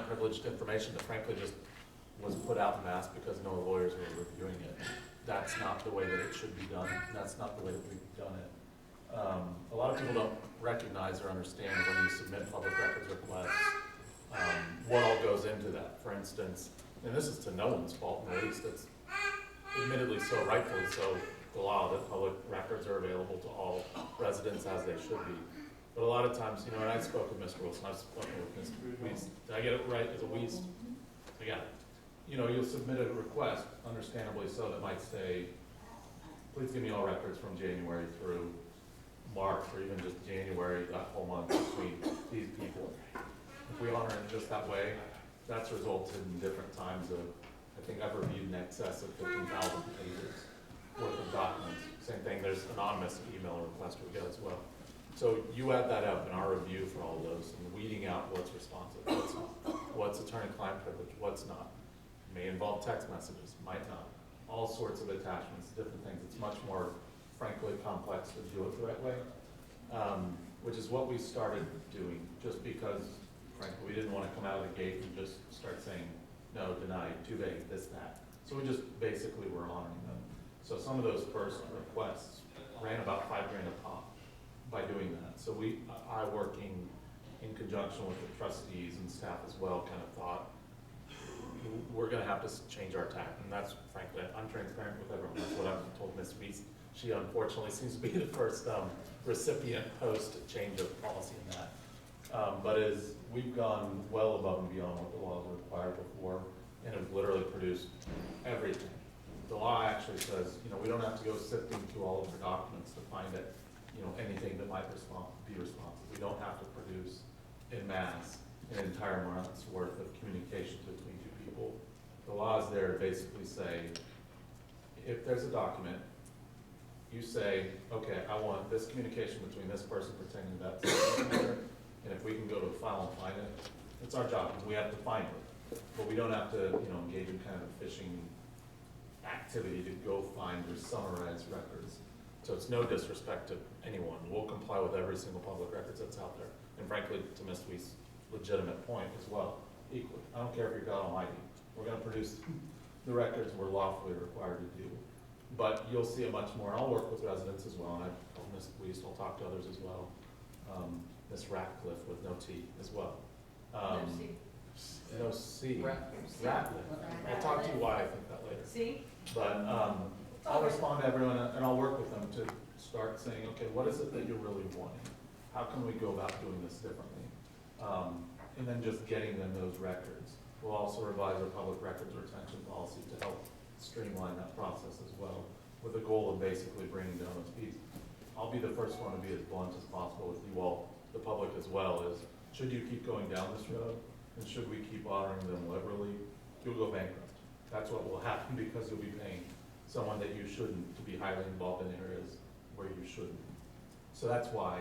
privileged information that frankly just was put out in mass because no lawyers were reviewing it. That's not the way that it should be done. That's not the way that we've done it. A lot of people don't recognize or understand when you submit public records requests what all goes into that. For instance, and this is to no one's fault in the least, it's admittedly so, rightfully so, the law that public records are available to all residents as they should be. But a lot of times, you know, and I spoke with Mr. Wilson, I've spoken with Mr. Weiss. Did I get it right? Is it Weiss? I got it. You know, you'll submit a request, understandably so, that might say, please give me all records from January through March, or even just January, that whole month between these people. If we honor it just that way, that's resulted in different times of, I think I've reviewed in excess of 15,000 pages worth of documents. Same thing, there's anonymous email requests we get as well. So you add that up in our review for all those, and weeding out what's responsive, what's not, what's attorney-client privilege, what's not. May involve text messages, might not. All sorts of attachments, different things. It's much more, frankly, complex to do it the right way, which is what we started doing, just because, frankly, we didn't want to come out of the gate and just start saying, no, denied, too vague, this, that. So we just basically were honoring them. So some of those first requests ran about $5,000 a pop by doing that. So I working in conjunction with the trustees and staff as well, kind of thought, we're gonna have to change our tack, and that's frankly, I'm transparent with everyone, that's what I've told Ms. Weiss. She unfortunately seems to be the first recipient post change of policy in that. But as we've gone well above and beyond what the laws required before, and have literally produced everything. The law actually says, you know, we don't have to go sifting through all of the documents to find it, you know, anything that might be responsive. We don't have to produce en masse an entire month's worth of communications between two people. The law is there to basically say, if there's a document, you say, okay, I want this communication between this person pertaining to that subject matter, and if we can go to a file and find it, it's our job, we have to find it. But we don't have to, you know, engage in kind of a fishing activity to go find or summarize records. So it's no disrespect to anyone. We'll comply with every single public records that's out there. And frankly, to Ms. Weiss' legitimate point as well, equally. I don't care if you're God Almighty. We're gonna produce the records we're lawfully required to do. But you'll see it much more. I'll work with residents as well, and I've told Ms. Weiss, I'll talk to others as well. Ms. Ratcliffe with no T as well. No C. Ratcliffe. I'll talk to you why I think that later. See? But I'll respond to everyone, and I'll work with them to start saying, okay, what is it that you're really wanting? How can we go about doing this differently? And then just getting them those records. We'll also revise our public records retention policy to help streamline that process as well, with the goal of basically bringing down those fees. I'll be the first one to be as blunt as possible with you all, the public as well, is should you keep going down this road, and should we keep honoring them liberally, you'll go bankrupt. That's what will happen, because you'll be paying someone that you shouldn't to be highly involved in areas where you shouldn't. So that's why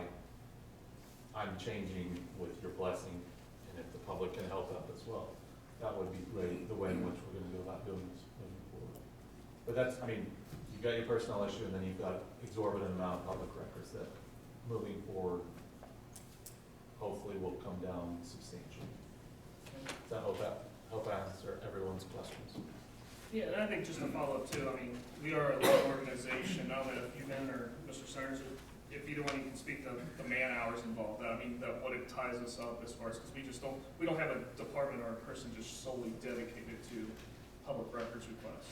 I'm changing with your blessing, and if the public can help out as well, that would be great, the way in which we're gonna go about doing this moving forward. But that's, I mean, you've got your personnel issue, and then you've got exorbitant amount of public records that, moving forward, hopefully will come down substantially. So I hope I answer everyone's questions. Yeah, and I think just to follow up too, I mean, we are a law organization. I don't know if you, Ben, or Mr. Centers, if either one of you can speak to the man hours involved. I mean, what it ties us up as far as, because we don't have a department or a person just solely dedicated to public records requests,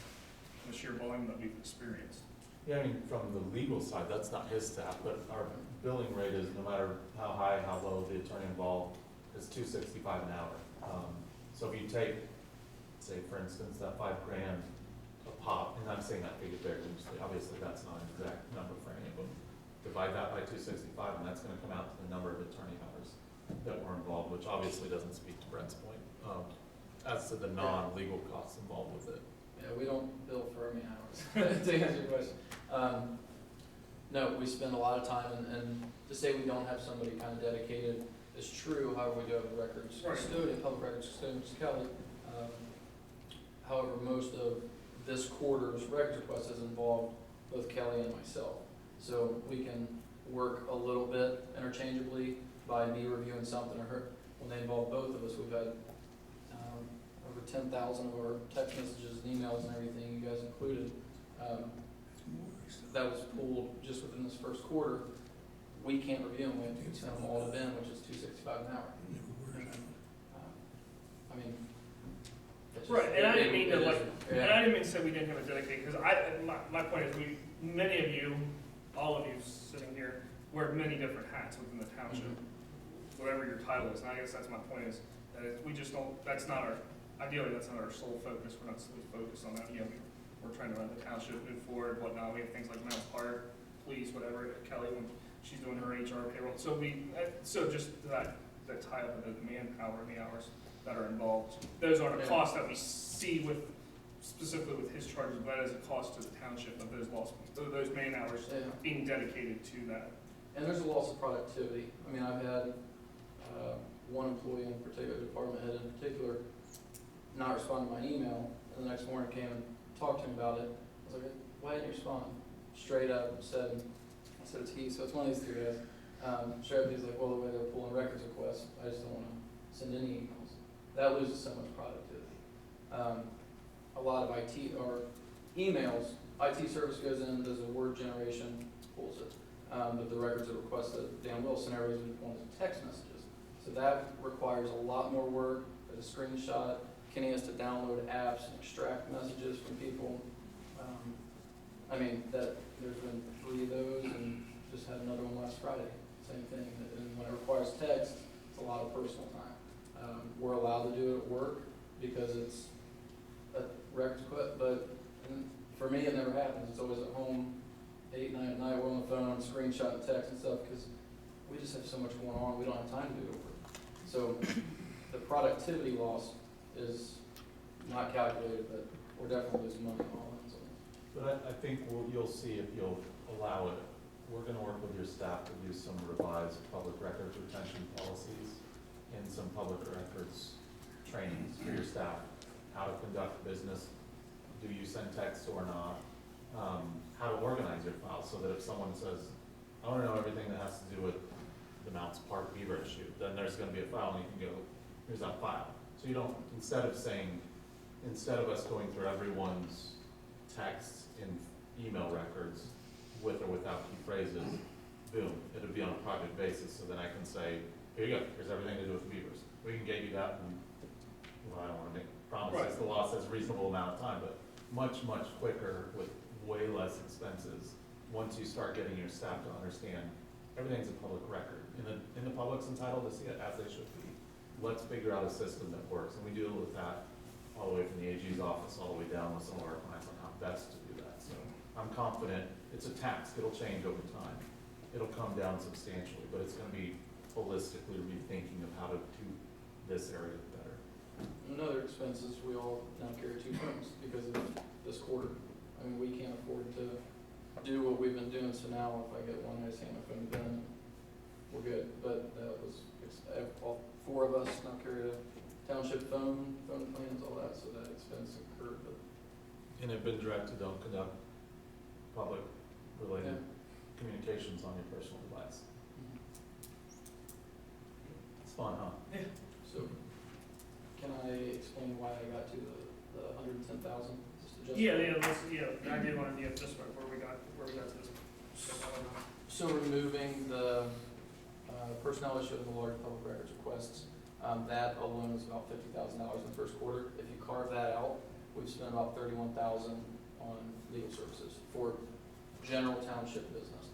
the sheer volume that we've experienced. Yeah, I mean, from the legal side, that's not his staff, but our billing rate is, no matter how high, how low the attorney involved, is $265 an hour. So if you take, say, for instance, that $5,000 a pop, and I'm saying that figure very loosely, obviously that's not an exact number for any of them. Divide that by 265, and that's gonna come out to the number of attorney hours that were involved, which obviously doesn't speak to Brent's point, as to the non-legal costs involved with it. Yeah, we don't bill for any hours, to answer your question. No, we spend a lot of time, and to say we don't have somebody kind of dedicated is true. However, we do have a records custodian, public records custodian, Mr. Kelly. However, most of this quarter's records request has involved both Kelly and myself. So we can work a little bit interchangeably by me reviewing something or her. When they involve both of us, we've had over 10,000 of our text messages and emails and everything, you guys included. That was pulled just within this first quarter. We can't review them, we have to send them all to Ben, which is $265 an hour. I mean, it's just, Right, and I didn't mean to yeah. and I didn't mean to say we didn't have a dedicated, because my point is, many of you, all of you sitting here, wear many different hats within the township, whatever your title is, and I guess that's my point is, that we just don't, that's not our, ideally, that's not our sole focus, we're not solely focused on that, you know, we're trying to run the township, move forward, whatnot, we have things like Mount Park, police, whatever, Kelly, when she's doing her HR payroll, so so just that title, the manpower and the hours that are involved, those aren't a cost that we see with, specifically with his charges, but that is a cost to the township of those man hours being dedicated to that. And there's a loss of productivity. I mean, I've had one employee in particular, department head in particular, not respond to my email, and the next morning came and talked to him about it. I was like, why didn't you respond? Straight up said, I said it's he, so it's one of these three guys. Straight up, he's like, well, the way they're pulling records requests, I just don't want to send any emails. That loses so much productivity. A lot of IT or emails, IT service goes in, does a word generation, pulls it. But the records are requested, Dan Wilson, everybody's one is text messages. So that requires a lot more work, there's a screenshot. Kenny has to download apps and extract messages from people. I mean, there's been 3 of those and just had another one last Friday, same thing. And when it requires text, it's a lot of personal time. We're allowed to do it at work because it's a records quit, but for me, it never happens. It's always at home, 8, 9 at night, we're on the phone, screenshot and text and stuff, because we just have so much going on, we don't have time to do it over. So the productivity loss is not calculated, but we're definitely losing money on all that. So. But I think you'll see if you'll allow it. We're gonna work with your staff to do some revised public records retention policies and some public records trainings for your staff, how to conduct business, do you send text or not, how to organize your files, so that if someone says, I want to know everything that has to do with the Mounts Park beaver issue, then there's going to be a file and you can go, here's that file. So you don't, instead of us going through everyone's texts and email records with or without key phrases, boom, it'll be on a project basis, so then I can say, here you go, here's everything to do with the beavers. We can get you that, and, well, I don't want to make promises, the law says reasonable amount of time, but much, much quicker with way less expenses once you start getting your staff to understand everything's a public record. And the public's entitled to see it as they should be. Let's figure out a system that works, and we deal with that all the way from the AG's office, all the way down with some of our clients on how best to do that. So I'm confident it's a task, it'll change over time. It'll come down substantially, but it's gonna be holistically rethinking of how to do this area better. Another expense is we all now carry 2 phones because of this quarter. I mean, we can't afford to do what we've been doing, so now if I get one, I just hand my phone to Ben, we're good. But that was, all 4 of us now carry a township phone plans, all that, so that expense incurred. But And have been directed, don't conduct public related communications on your personal device. It's fun, huh? Yeah. So, can I explain why I got to the 110,000? Yeah, I did want to, just where we got to this. So removing the personnel issue of the large public records requests, that alone is about $50,000 in the first quarter. If you carve that out, we've spent about $31,000 on legal services for general township business.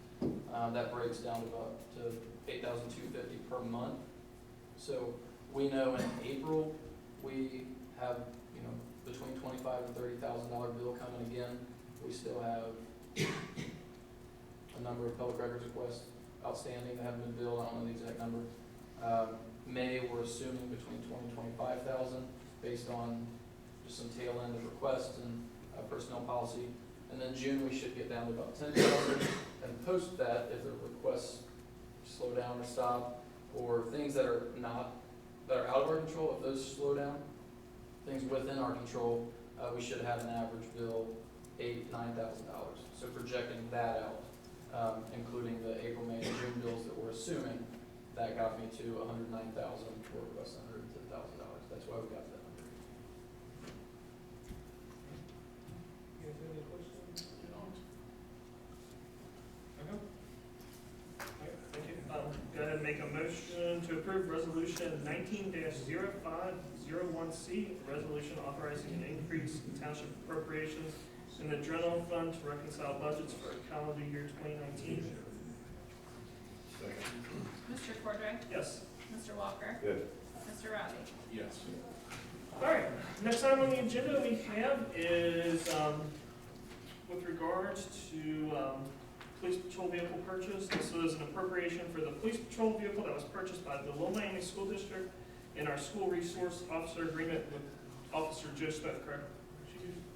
That breaks down to about $8,250 per month. So we know in April we have between $25,000 and $30,000 bill coming again. We still have a number of public records requests outstanding that haven't been billed. I don't know the exact number. May, we're assuming between $20,000 and $25,000 based on just some tail end of requests and personnel policy. And then June, we should get down to about $10,000. And post that, if the requests slow down or stop, or things that are out of our control, if those slow down, things within our control, we should have an average bill $8,000 to $9,000. So projecting that out, including the April, May, and June bills that we're assuming, that got me to $109,000 for request $110,000. That's why we got that number. You guys have any questions? Okay. Thank you. Go ahead and make a motion to approve resolution 19-0501C, resolution authorizing an increase in township appropriations in the general fund to reconcile budgets for calendar year 2019. Mr. Cordray? Yes. Mr. Walker? Yes. Mr. Rossi? Yes. All right, next item on the agenda we have is, with regards to, police patrol vehicle purchase. This is an appropriation for the police patrol vehicle that was purchased by the Little Miami School District in our school resource officer agreement with Officer Joe Smith, correct?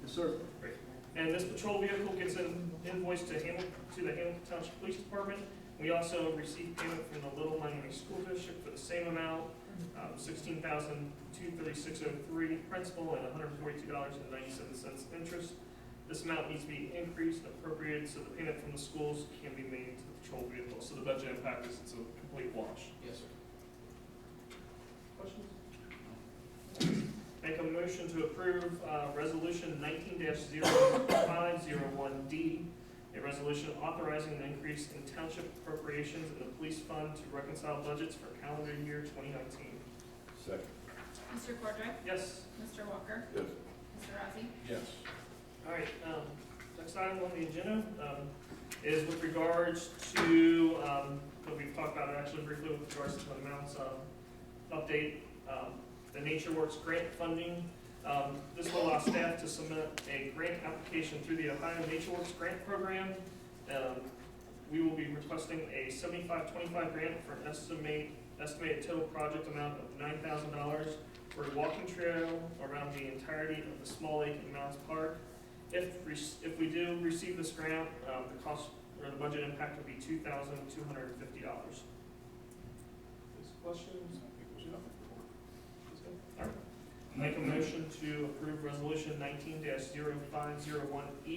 Yes, sir. Great. And this patrol vehicle gets an invoice to the Hamilton Township Police Department. We also received payment from the Little Miami School District for the same amount, $16,236.03 principal and $142.97 interest. This amount needs to be increased and appropriated so the payment from the schools can be made to the patrol vehicle. So the budget impact is it's a complete wash. Yes, sir. Questions? Make a motion to approve resolution 19-0501D, a resolution authorizing an increase in township appropriations in the police fund to reconcile budgets for calendar year 2019. Second. Mr. Cordray? Yes. Mr. Walker? Yes. Mr. Rossi? Yes. All right, next item on the agenda is with regards to what we've talked about actually briefly with regards to the amounts update. The NatureWorks grant funding. This will allow staff to submit a grant application through the Ohio NatureWorks grant program. We will be requesting a 75-25 grant for an estimated total project amount of $9,000 for a walking trail around the entirety of the Small Lake and Mounds Park. If we do receive this grant, the cost or the budget impact would be $2,250. Questions? All right. Make a motion to approve resolution 19-0501E, a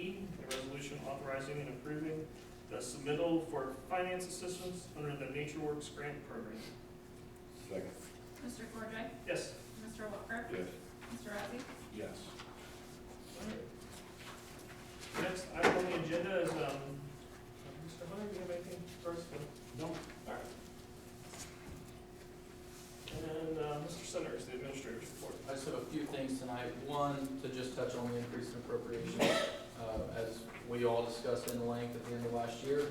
resolution authorizing and approving the submittal for finance assistance under the NatureWorks grant program. Second. Mr. Cordray? Yes. Mr. Walker? Yes. Mr. Rossi? Yes. All right. Next item on the agenda is, Mr. Hunter, do you have anything first? No. All right. And Mr. Centers, the administrator's report. I just have a few things tonight. One, to just touch on the increase in appropriations. As we all discussed in length at the end of last year,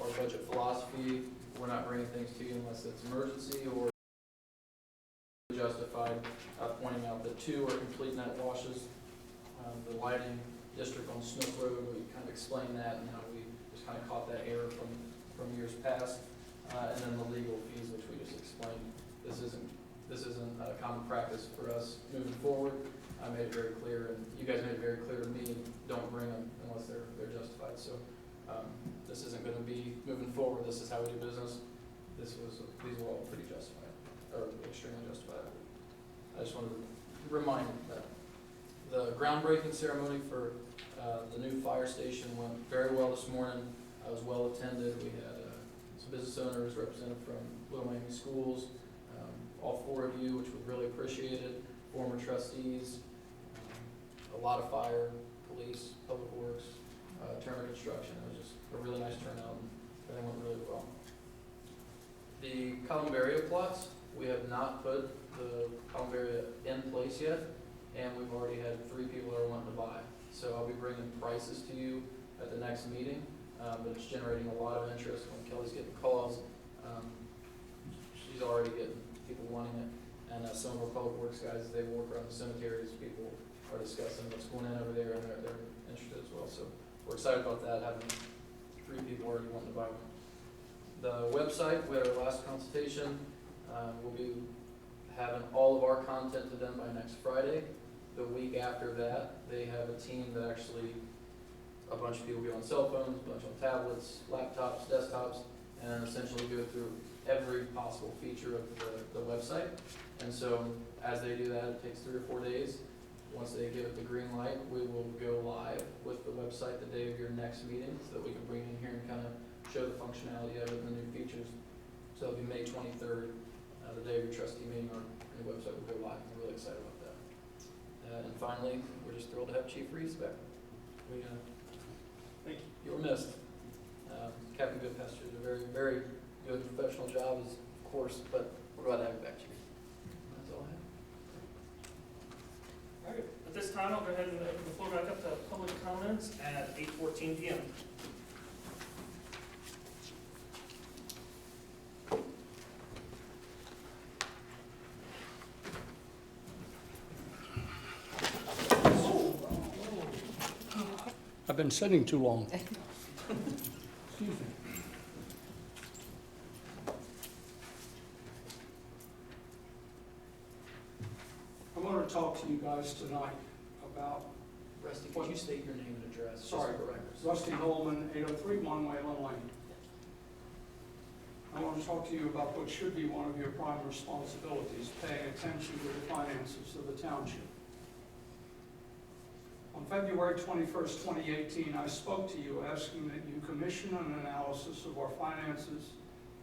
our budget philosophy, we're not bringing things to you unless it's emergency or justified. Pointing out that 2 are complete net washes. The lighting district on Smith Road, we kind of explained that and how we just kind of caught that error from years past. And then the legal fees, which we just explained. This isn't a common practice for us moving forward. I made it very clear, and you guys made it very clear to me, don't bring them unless they're justified. So this isn't going to be moving forward. This is how we do business. These were all pretty justified, or extremely justified. I just wanted to remind that the groundbreaking ceremony for the new fire station went very well this morning. I was well attended. We had some business owners represented from Little Miami Schools, all 4 of you, which we really appreciated, former trustees, a lot of fire, police, public works, Turner Construction. It was just a really nice turnout and everything went really well. The Columbaria plots, we have not put the Columbaria in place yet, and we've already had 3 people that are wanting to buy. So I'll be bringing prices to you at the next meeting, but it's generating a lot of interest. When Kelly's getting calls, she's already getting people wanting it. And some of our public works guys, they work around the cemeteries, people are discussing what's going on over there, and they're interested as well. So we're excited about that, having 3 people already wanting to buy one. The website, we had our last consultation. We'll be having all of our content to them by next Friday. The week after that, they have a team that actually, a bunch of people will be on cell phones, a bunch on tablets, laptops, desktops, and essentially go through every possible feature of the website. And so as they do that, it takes 3 or 4 days. Once they give it the green light, we will go live with the website the day of your next meeting so that we can bring it in here and kind of show the functionality of it and the new features. So it'll be May 23rd, the day of your trustee meeting, our new website will go live. We're really excited about that. And finally, we're just thrilled to have Chief Reese back. Thank you. You were missed. Captain Goodpasture did a very, very good professional job, of course, but we're glad to have you back, Chief. That's all I have. All right, at this time, I'll go ahead and open the floor back up to public comments at 8:14 p.m. I've been sitting too long. Excuse me. I want to talk to you guys tonight about, Rusty, could you state your name and address? just sorry, for records? Rusty Holman, 8031 Wayland Lane. I want to talk to you about what should be one of your prime responsibilities, paying attention to the finances of the township. On February 21st, 2018, I spoke to you asking that you commission an analysis of our finances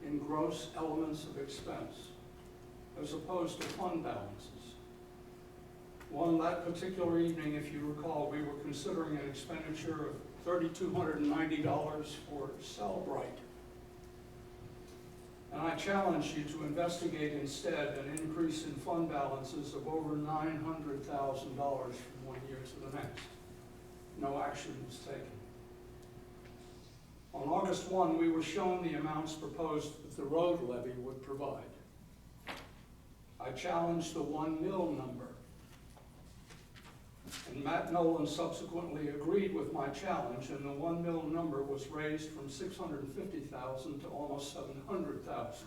in gross elements of expense, as opposed to fund balances. On that particular evening, if you recall, we were considering an expenditure of $3,290 for Cellbrite. And I challenged you to investigate instead an increase in fund balances of over $900,000 from one year to the next. No action was taken. On August 1, we were shown the amounts proposed that the road levy would provide. I challenged the 1 mil number. And Matt Nolan subsequently agreed with my challenge, and the 1 mil number was raised from $650,000 to almost $700,000.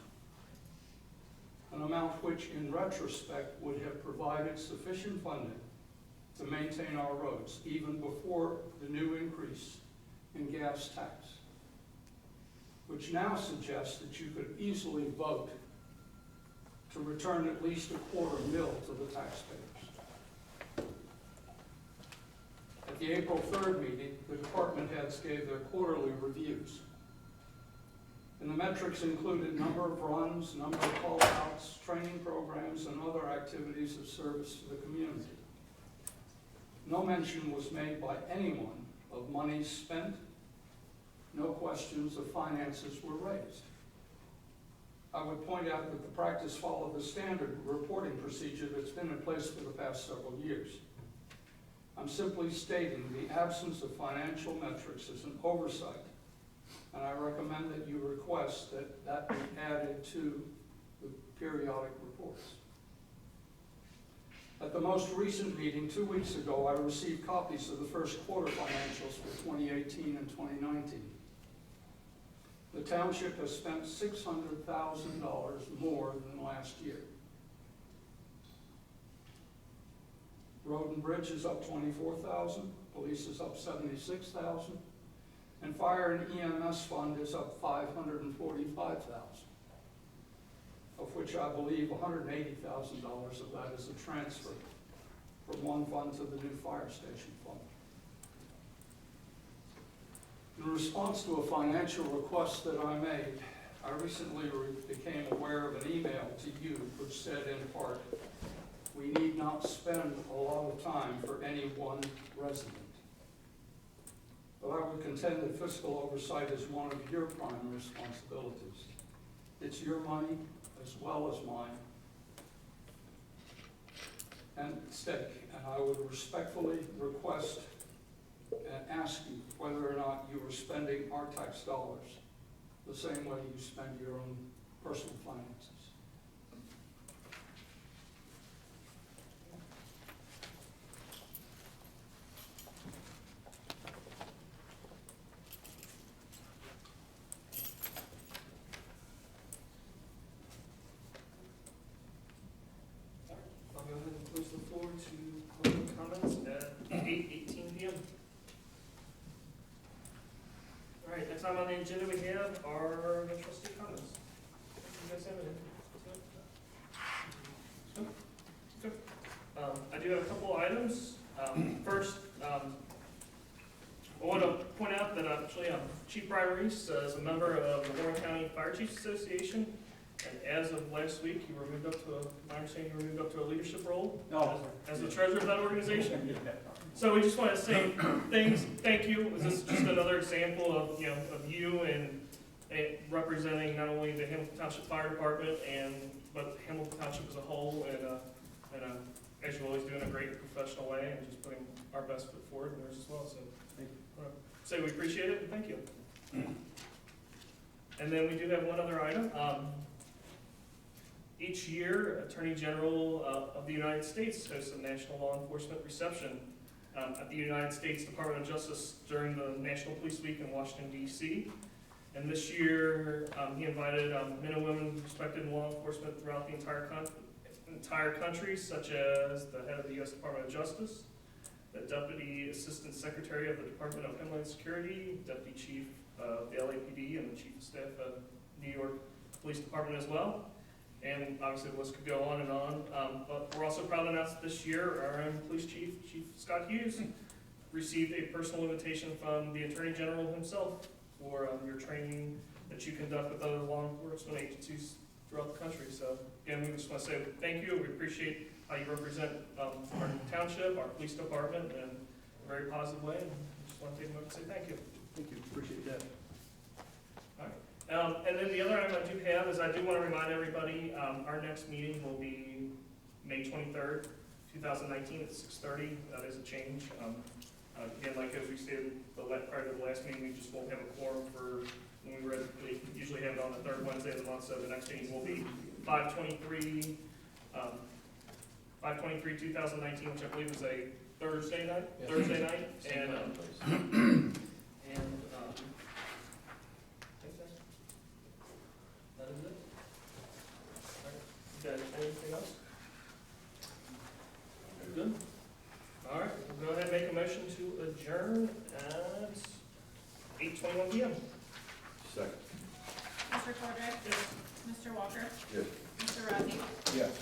An amount which, in retrospect, would have provided sufficient funding to maintain our roads, even before the new increase in gas tax, which now suggests that you could easily vote to return at least $250,000 to the taxpayers. At the April 3rd meeting, the department heads gave their quarterly reviews. And the metrics included number of runs, number of call-outs, training programs, and other activities of service to the community. No mention was made by anyone of money spent. No questions of finances were raised. I would point out that the practice followed the standard reporting procedure that's been in place for the past several years. I'm simply stating the absence of financial metrics is an oversight, and I recommend that you request that that be added to the periodic reports. At the most recent meeting 2 weeks ago, I received copies of the first quarter financials for 2018 and 2019. The township has spent $600,000 more than last year. Road and Bridge is up $24,000, police is up $76,000, and fire and EMS fund is up $545,000, of which I believe $180,000 of that is a transfer from one fund to the new fire station fund. In response to a financial request that I made, I recently became aware of an email to you which said in part, "We need not spend a lot of time for any one resident." But I would contend that fiscal oversight is one of your prime responsibilities. It's your money as well as mine and at stake, and I would respectfully request and ask you whether or not you are spending our tax dollars the same way you spend your own personal finances. I'll go ahead and close the floor to public comments at 8:18 p.m. All right, next time on the agenda we have are the trustee comments. You guys have anything? No? Okay. I do have a couple items. First, I want to point out that actually Chief Brian Reese is a member of the Warren County Fire Chiefs Association. And as of last week, you were moved up to my understanding, you were moved up to a leadership role as the treasurer of that organization. So we just want to say thank you. This is just another example of you and representing not only the Hamilton Township Fire Department but Hamilton Township as a whole, and as you're always doing a great professional way and just putting our best foot forward in yours as well. So say we appreciate it and thank you. And then we do have one other item. Each year, Attorney General of the United States hosts a National Law Enforcement Reception. at the United States Department of Justice during the National Police Week in Washington, D.C. And this year, he invited men and women respected in law enforcement throughout the entire country, such as the head of the U.S. Department of Justice, the Deputy Assistant Secretary of the Department of Homeland Security, Deputy Chief of the LAPD, and the Chief of Staff of New York Police Department as well. And obviously the list could go on and on. But we're also proud to announce that this year our own police chief, Chief Scott Hughes, received a personal invitation from the Attorney General himself for your training that you conduct with other law enforcement agencies throughout the country. So again, we just want to say thank you. We appreciate how you represent our township, our police department in a very positive way. And just want to take a moment and say thank you. Thank you, appreciate that. And then the other item I do have is I do want to remind everybody, our next meeting will be May 23rd, 2019 at 6:30. That is a change. Again, like as we stated prior to the last meeting, we just won't have a quorum for when we usually have it on the third Wednesday of the month, so the next meeting will be 5/23, 2019, which I believe is a Thursday night. Yes. Thursday night, Same and time, please. I think that is it. All right. You guys have anything else? Good. All right, we'll go ahead and make a motion to adjourn at 8:21 p.m. Second. Mr. Cordray? Yes. Mr. Walker? Yes. Mr. Rossi? Yes.